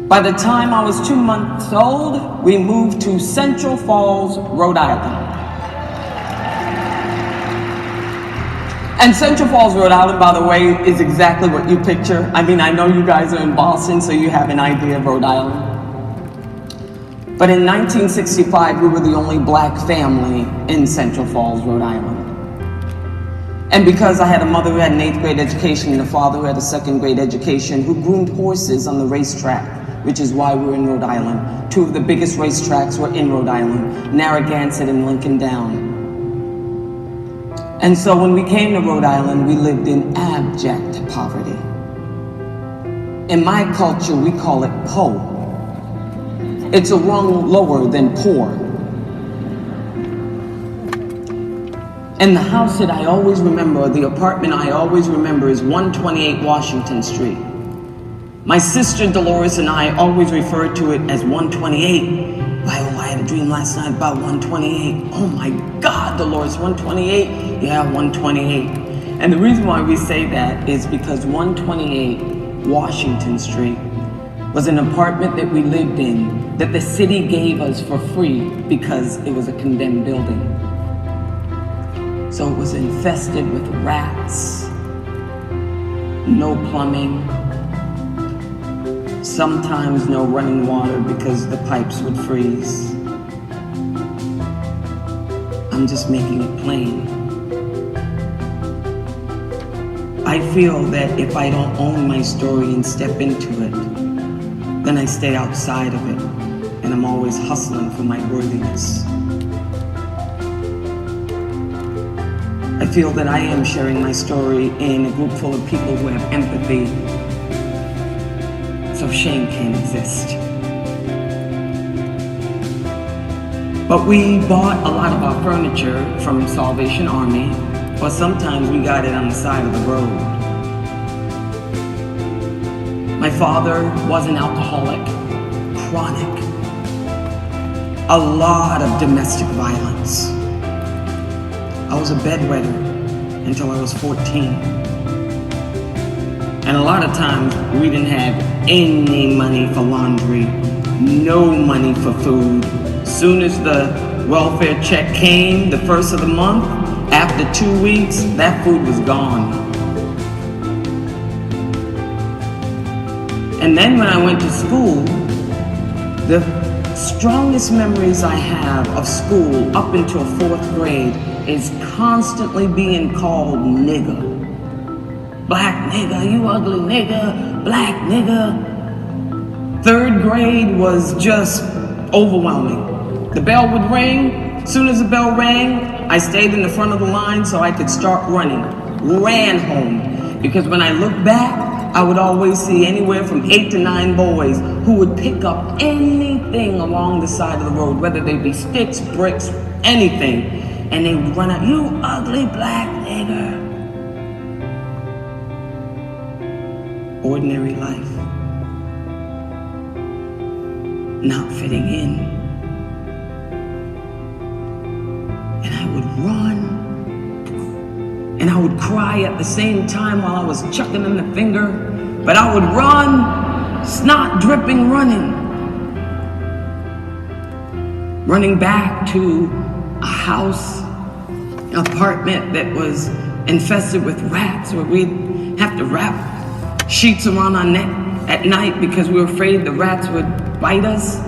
By the time I was 2 months old, we moved to Central Falls, Rhode Island. And Central Falls, Rhode Island, by the way, is exactly what you picture. I mean, I know you guys are in Boston, so you have an idea of Rhode Island. But in 1965, we were the only black family in Central Falls, Rhode Island. And because I had a mother who had an 8th grade education and a father who had a 2nd grade education, who groomed horses on the racetrack, which is why we're in Rhode Island. 2 of the biggest racetracks were in Rhode Island, Narragansett and Lincoln Down. And so when we came to Rhode Island, we lived in abject poverty. In my culture, we call it po. It's a rung lower than poor. And the house that I always remember, the apartment I always remember, is 128 Washington Street. My sister Dolores and I always referred to it as 128 Viola dream last night about 128. Oh my God, Dolores, 128? Yeah, 128. And the reason why we say that is because 128 Washington Street was an apartment that we lived in that the city gave us for free because it was a condemned building. So it was infested with rats, no plumbing, sometimes no running water because the pipes would freeze. I'm just making it plain. I feel that if I don't own my story and step into it, then I stay outside of it, and I'm always hustling for my worthiness. I feel that I am sharing my story in a group full of people who have empathy, so shame can't exist. But we bought a lot of our furniture from Salvation Army, or sometimes we got it on the side of the road. My father was an alcoholic, chronic, a lot of domestic violence. I was a bedwetter until I was 14. And a lot of times we didn't have any money for laundry, no money for food. Soon as the welfare check came, the first of the month, after 2 weeks, that food was gone. And then when I went to school, the strongest memories I have of school up until 4th grade is constantly being called nigger. Black nigger, you ugly nigger, black nigger. 3rd grade was just overwhelming. The bell would ring. As soon as the bell rang, I stayed in the front of the line so I could start running. Ran home. Because when I look back, I would always see anywhere from 8 to 9 boys who would pick up anything along the side of the road, whether they be sticks, bricks, anything, and they would run out, you ugly black nigger. Ordinary life. Not fitting in. And I would run. And I would cry at the same time while I was chucking in the finger. But I would run, snot dripping running. Running back to a house, an apartment that was infested with rats, where we'd have to wrap sheets around our neck at night because we were afraid the rats would bite us.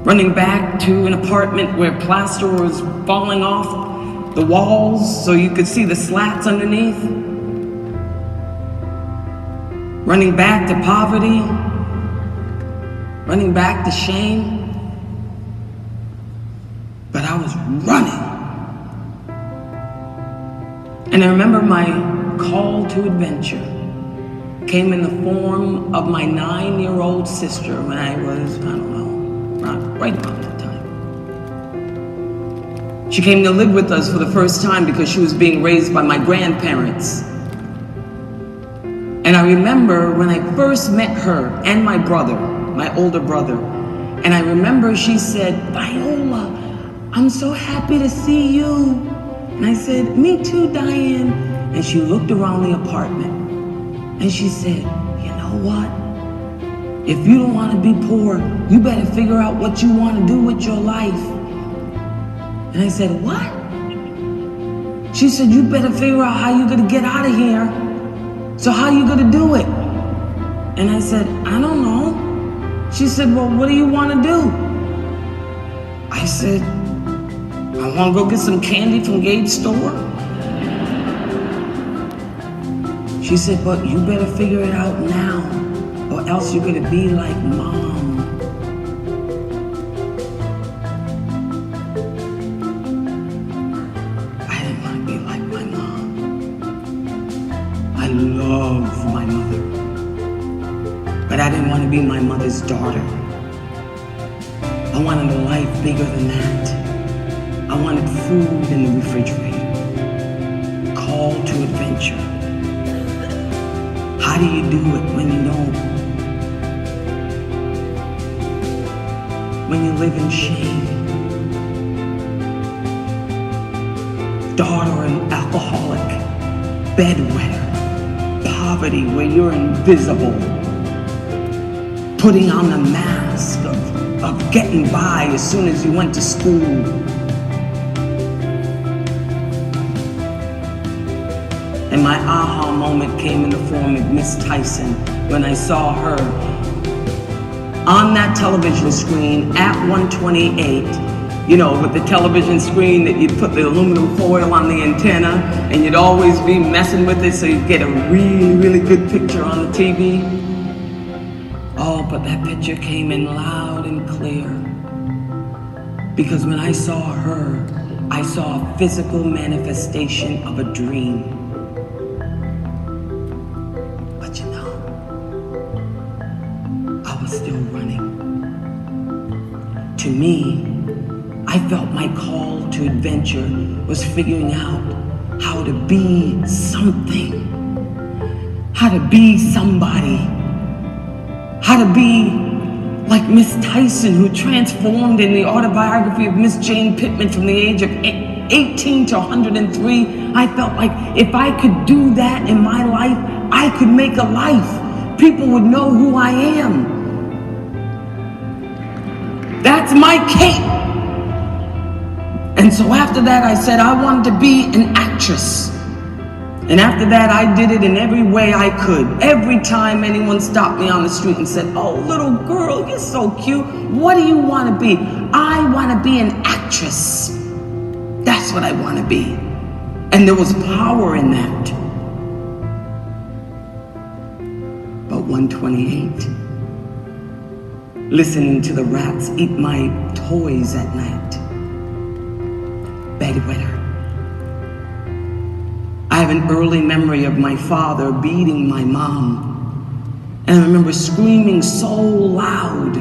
Running back to an apartment where plaster was falling off the walls so you could see the slats underneath. Running back to poverty. Running back to shame. But I was running. And I remember my call to adventure came in the form of my 9-year-old sister when I was, right about that time. She came to live with us for the first time because she was being raised by my grandparents. And I remember when I first met her and my brother, my older brother, and I remember she said, Viola, I'm so happy to see you. And I said, me too, Diane. And she looked around the apartment and she said, you know what? If you don't want to be poor, you better figure out what you want to do with your life. And I said, what? She said, you better figure out how you're going to get out of here. So how are you going to do it? And I said, I don't know. She said, well, what do you want to do? I said, I want to go get some candy from Gabe's store. She said, but you better figure it out now, or else you're going to be like Mom. I didn't want to be like my mom. I love my mother. But I didn't want to be my mother's daughter. I wanted a life bigger than that. I wanted food in the refrigerator. Call to adventure. How do you do it when you don't when you live in shame. Daughter of an alcoholic, bedwetter, poverty where you're invisible. Putting on the mask of getting by as soon as you went to school. And my aha moment came in the form of Miss Tyson when I saw her on that television screen at 128, you know, with the television screen that you'd put the aluminum foil on the antenna and you'd always be messing with it so you'd get a really, really good picture on the TV. Oh, but that picture came in loud and clear. Because when I saw her, I saw a physical manifestation of a dream. But you know, I was still running. To me, I felt my call to adventure was figuring out how to be something, how to be somebody, how to be like Miss Tyson, who transformed in the autobiography of Miss Jane Pittman from the age of 18 to 103. I felt like if I could do that in my life, I could make a life. People would know who I am. That's my cape. And so after that, I said I wanted to be an actress. And after that, I did it in every way I could. Every time anyone stopped me on the street and said, "Oh, little girl, you're so cute. What do you want to be?" I want to be an actress. That's what I want to be. And there was power in that. But 128, listening to the rats eat my toys at night. Bedwetter. I have an early memory of my father beating my mom. And I remember screaming so loud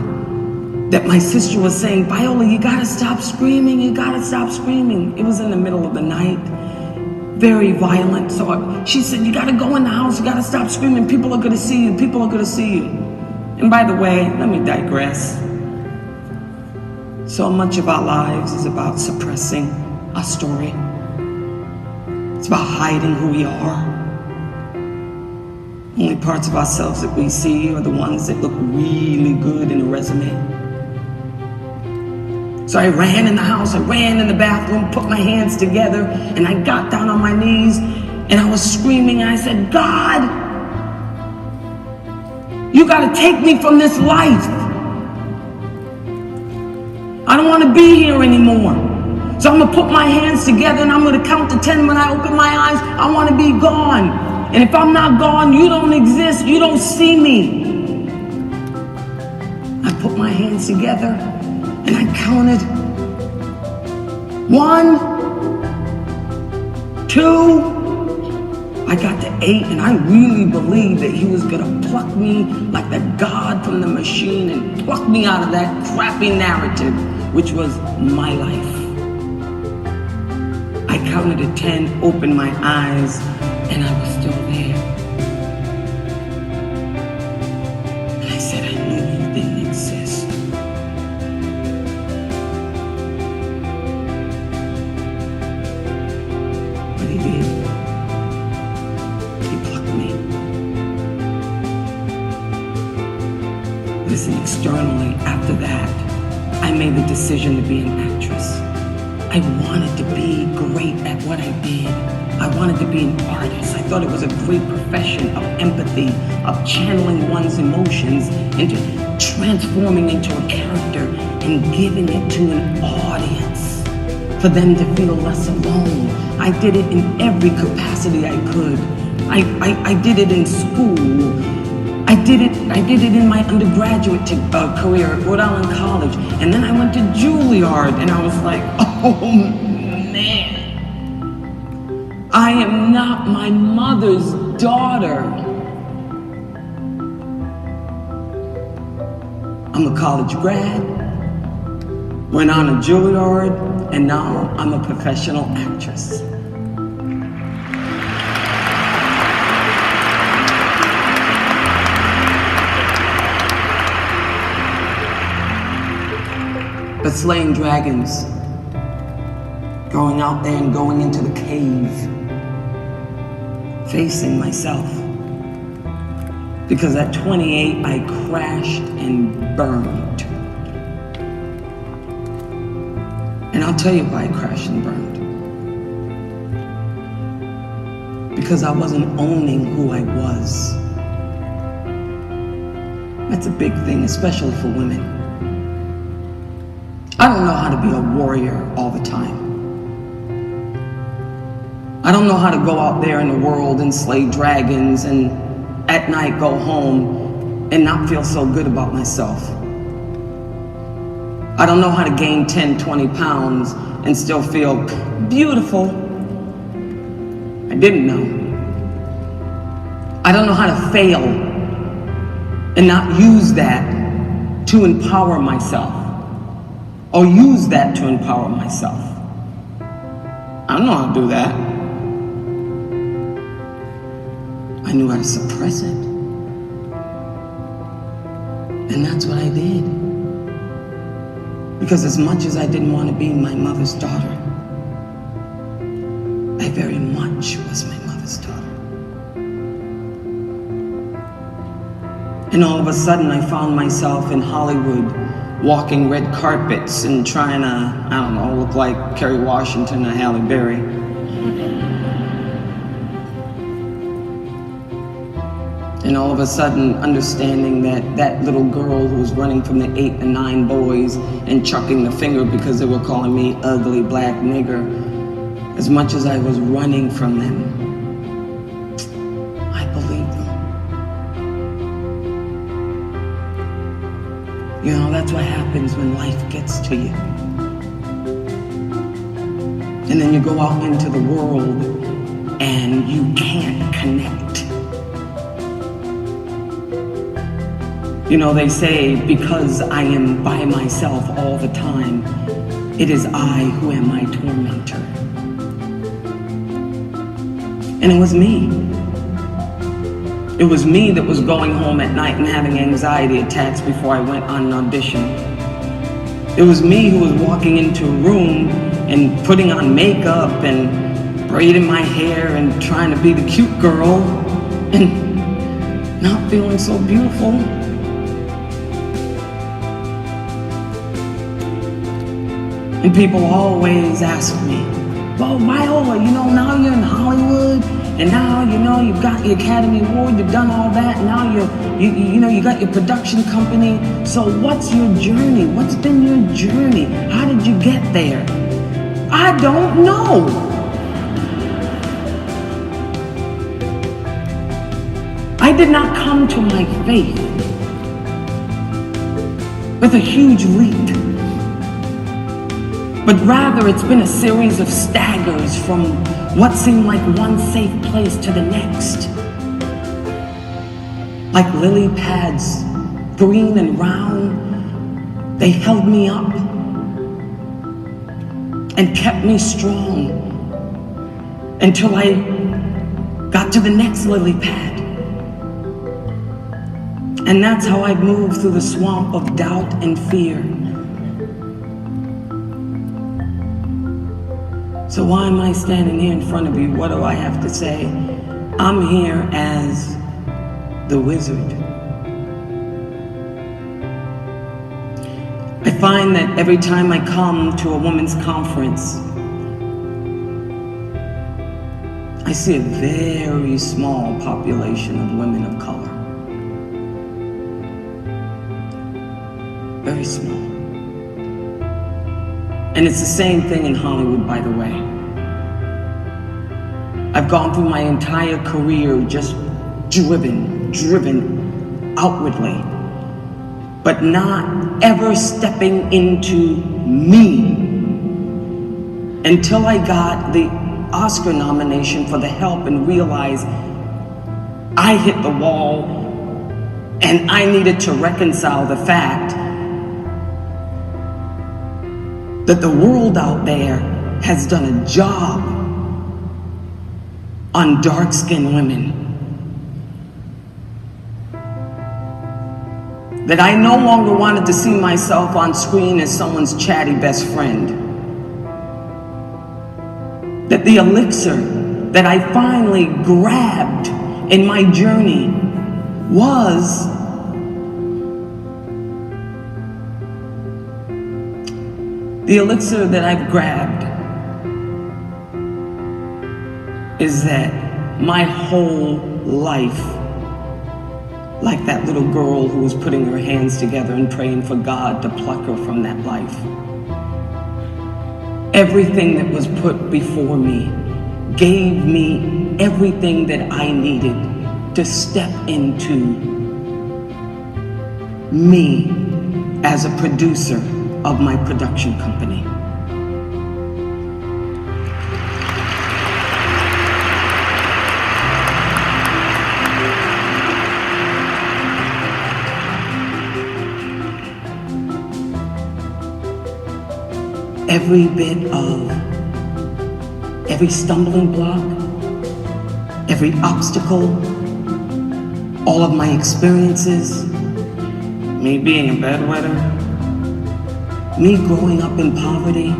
that my sister was saying, "Viola, you gotta stop screaming, you gotta stop screaming." It was in the middle of the night, very violent. So she said, "You gotta go in the house, you gotta stop screaming, people are gonna see you, people are gonna see you." And by the way, let me digress. So much of our lives is about suppressing our story. It's about hiding who we are. Only parts of ourselves that we see are the ones that look really good in a resume. So I ran in the house, I ran in the bathroom, put my hands together, and I got down on my knees, and I was screaming, and I said, "God, you gotta take me from this life. I don't wanna be here anymore. So I'm gonna put my hands together and I'm gonna count to 10. When I open my eyes, I wanna be gone. And if I'm not gone, you don't exist, you don't see me." I put my hands together and I counted 1, 2, I got to 8, and I really believed that he was gonna pluck me like the God from the machine and pluck me out of that crappy narrative, which was my life. I counted to 10, opened my eyes, and I was still there. And I said, "I knew you didn't exist." But he did. He plucked me. Listen, externally, after that, I made the decision to be an actress. I wanted to be great at what I did. I wanted to be an artist. I thought it was a great profession of empathy, of channeling one's emotions into transforming into a character and giving it to an audience for them to feel less alone. I did it in every capacity I could. I did it in school. I did it in my undergraduate career at Rhode Island College. And then I went to Juilliard and I was like, oh man, I am not my mother's daughter. I'm a college grad, went on to Juilliard, and now I'm a professional actress. But slaying dragons, going out there and going into the cave, facing myself. Because at 28, I crashed and burned. And I'll tell you why I crashed and burned. Because I wasn't owning who I was. That's a big thing, especially for women. I don't know how to be a warrior all the time. I don't know how to go out there in the world and slay dragons and at night go home and not feel so good about myself. I don't know how to gain 10, 20 pounds and still feel beautiful. I didn't know. I don't know how to fail and not use that to empower myself, or use that to empower myself. I don't know how to do that. I knew how to suppress it. And that's what I did. Because as much as I didn't want to be my mother's daughter, I very much was my mother's daughter. And all of a sudden I found myself in Hollywood walking red carpets and trying to, I don't know, look like Kerry Washington or Halle Berry. And all of a sudden understanding that that little girl who was running from the 8 and 9 boys and chucking the finger because they were calling me ugly black nigger, as much as I was running from them, I believed them. You know, that's what happens when life gets to you. And then you go out into the world and you can't connect. You know, they say, because I am by myself all the time, it is I who am my tormentor. And it was me. It was me that was going home at night and having anxiety attacks before I went on an audition. It was me who was walking into a room and putting on makeup and braiding my hair and trying to be the cute girl and not feeling so beautiful. And people always ask me, well, Viola, you know, now you're in Hollywood, and now, you know, you've got your Academy Award, you've done all that, and now you got your production company. So what's your journey? What's been your journey? How did you get there? I don't know. I did not come to my faith with a huge leap. But rather, it's been a series of staggers from what seemed like one safe place to the next. Like lily pads, green and round, they held me up and kept me strong until I got to the next lily pad. And that's how I moved through the swamp of doubt and fear. So why am I standing here in front of you? What do I have to say? I'm here as the wizard. I find that every time I come to a women's conference, I see a very small population of women of color. Very small. And it's the same thing in Hollywood, by the way. I've gone through my entire career just driven outwardly, but not ever stepping into me until I got the Oscar nomination for The Help and realized I hit the wall and I needed to reconcile the fact that the world out there has done a job on dark-skinned women. That I no longer wanted to see myself on screen as someone's chatty best friend. That the elixir that I finally grabbed in my journey was the elixir that I've grabbed is that my whole life, like that little girl who was putting her hands together and praying for God to pluck her from that life, everything that was put before me gave me everything that I needed to step into me as a producer of my production company. Every bit of, every stumbling block, every obstacle, all of my experiences, me being a bedwetter, me growing up in poverty,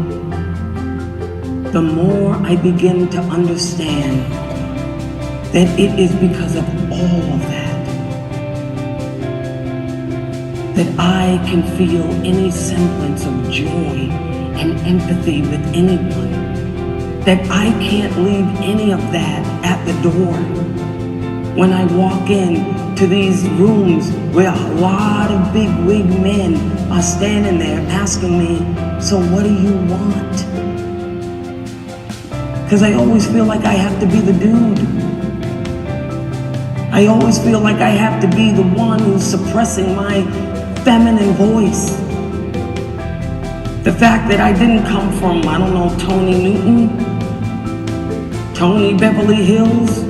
the more I begin to understand that it is because of all of that that I can feel any semblance of joy and empathy with anyone, that I can't leave any of that at the door. When I walk in to these rooms where a lot of big wig men are standing there asking me, so what do you want? Because I always feel like I have to be the dude. I always feel like I have to be the one who's suppressing my feminine voice. The fact that I didn't come from, I don't know, Tony Newton, Tony Beverly Hills.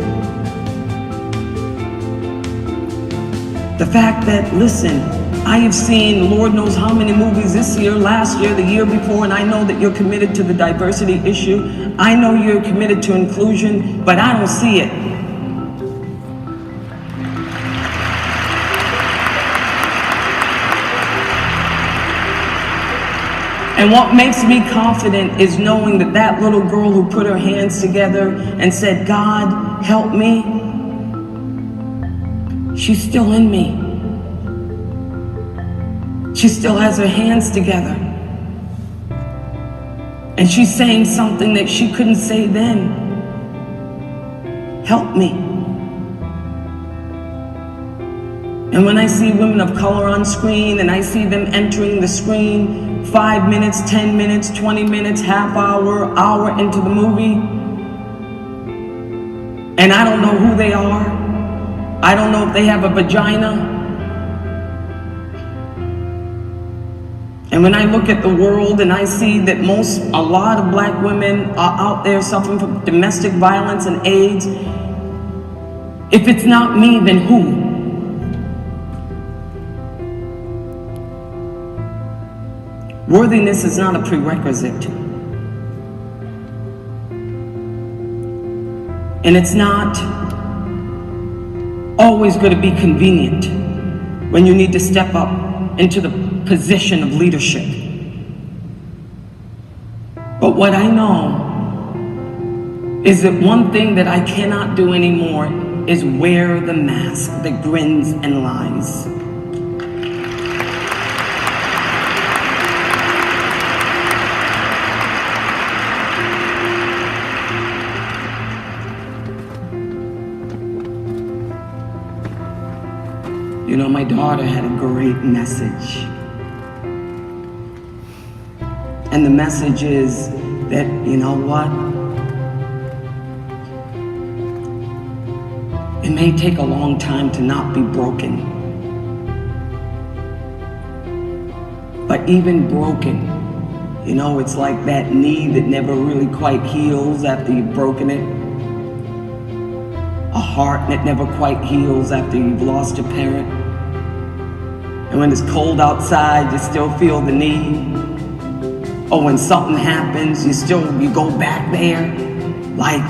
The fact that, listen, I have seen Lord knows how many movies this year, last year, the year before, and I know that you're committed to the diversity issue. I know you're committed to inclusion, but I don't see it. And what makes me confident is knowing that that little girl who put her hands together and said, God, help me, she's still in me. She still has her hands together. And she's saying something that she couldn't say then. Help me. And when I see women of color on screen and I see them entering the screen 5 minutes, 10 minutes, 20 minutes, half hour, hour into the movie, and I don't know who they are, I don't know if they have a vagina. And when I look at the world and I see that a lot of black women are out there suffering from domestic violence and AIDS, if it's not me, then who? Worthiness is not a prerequisite. And it's not always going to be convenient when you need to step up into the position of leadership. But what I know is that one thing that I cannot do anymore is wear the mask that grins and lies. You know, my daughter had a great message. And the message is that, you know what? It may take a long time to not be broken. But even broken, you know, it's like that knee that never really quite heals after you've broken it. A heart that never quite heals after you've lost a parent. And when it's cold outside, you still feel the need. Or when something happens, you go back there like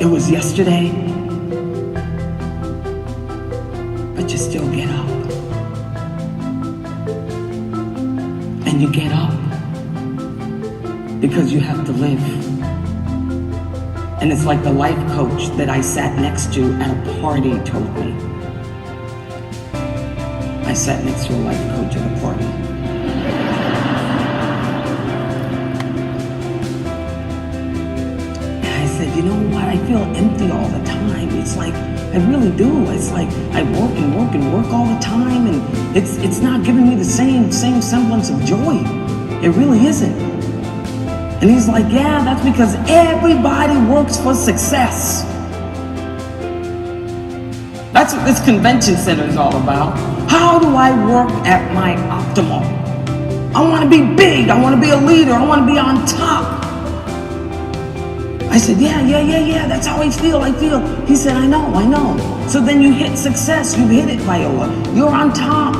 it was yesterday. But but you still get up. And you get up because you have to live. And it's like the life coach that I sat next to at a party told me. I sat next to a life coach at a party. And I said, you know what? I feel empty all the time. It's like, I really do. It's like I work and work and work all the time, and it's not giving me the same semblance of joy. It really isn't. And he's like, yeah, that's because everybody works for success. That's what this convention center is all about. How do I work at my optimal? I want to be big. I want to be a leader. I want to be on top. I said, yeah, that's how I feel. He said, I know. So then you hit success. You hit it, Viola. You're on top.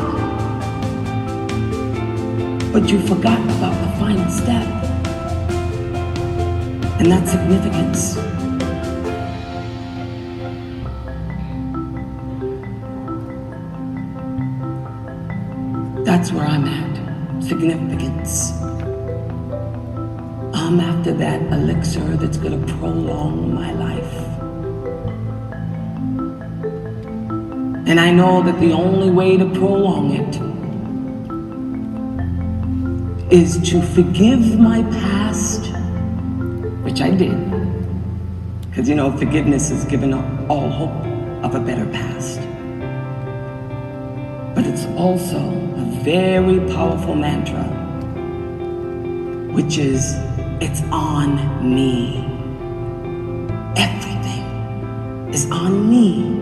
But you forgot about the final step. And that's significance. That's where I'm at. Significance. I'm after that elixir that's going to prolong my life. And I know that the only way to prolong it is to forgive my past, which I did. Because, forgiveness has given up all hope of a better past. But it's also a very powerful mantra, which is, it's on me. Everything is on me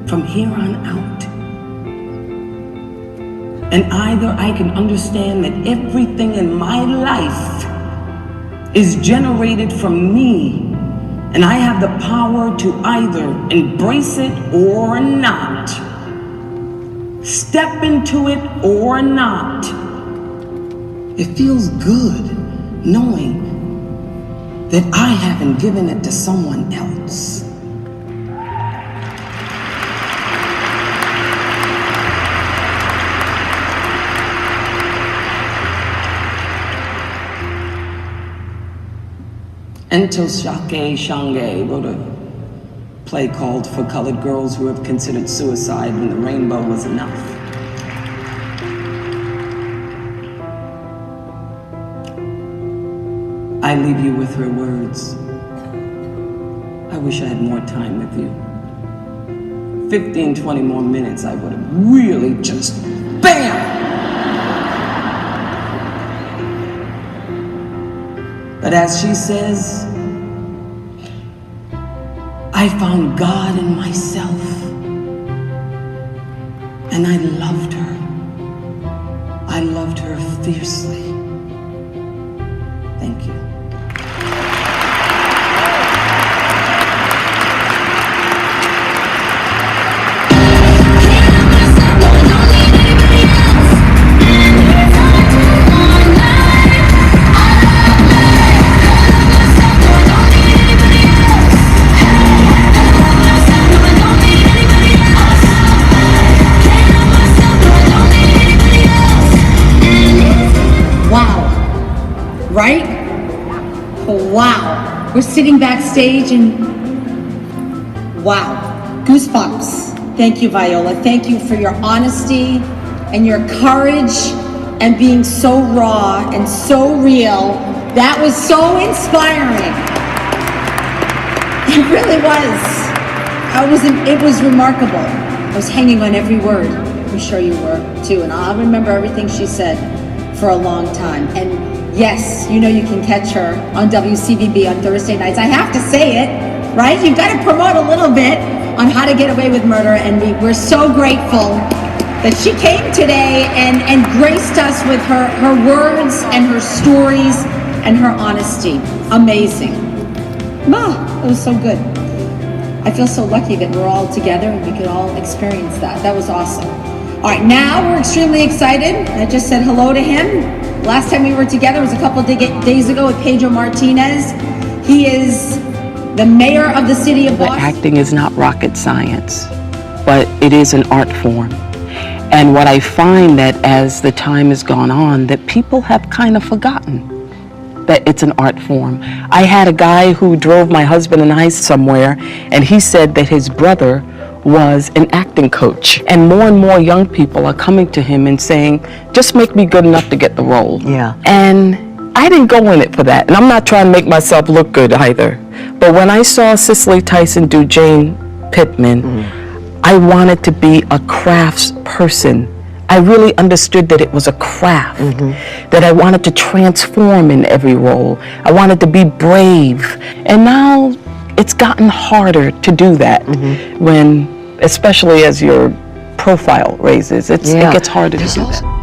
from here on out. And either I can understand that everything in my life is generated from me, and I have the power to either embrace it or not, step into it or not. It feels good knowing that I haven't given it to someone else. Until Shake Shange wrote a play called For Colored Girls Who Have Considered Suicide When the Rainbow Was Enough. I leave you with her words. I wish I had more time with you. 15, 20 more minutes, I would have really just BAM! But as she says, I found God in myself, and I loved her. I loved her fiercely. Thank you. Right? Wow. We're sitting backstage and wow. Goosebumps. Thank you, Viola. Thank you for your honesty and your courage and being so raw and so real. That was so inspiring. It really was. It was remarkable. I was hanging on every word. I'm sure you were too. And I'll remember everything she said for a long time. And yes, you can catch her on WCVB on Thursday nights. I have to say it, right? You've got to promote a little bit on How to Get Away with Murder, and we're so grateful that she came today and graced us with her words and her stories and her honesty. Amazing. It was so good. I feel so lucky that we're all together and we could all experience that. That was awesome. All right, now we're extremely excited. I just said hello to him. Last time we were together was a couple of days ago with Pedro Martinez. He is the mayor of the city of Boston. Acting is not rocket science. but it is an art form. And what I find that as the time has gone on, that people have kind of forgotten that it's an art form. I had a guy who drove my husband and I somewhere, and he said that his brother was an acting coach. And more young people are coming to him and saying, just make me good enough to get the role. Yeah. And I didn't go in it for that. And I'm not trying to make myself look good either. But when I saw Cicely Tyson do Jane Pittman, I wanted to be a crafts person. I really understood that it was a craft, that I wanted to transform in every role. I wanted to be brave. And now it's gotten harder to do that when, especially as your profile raises, it gets harder to do that.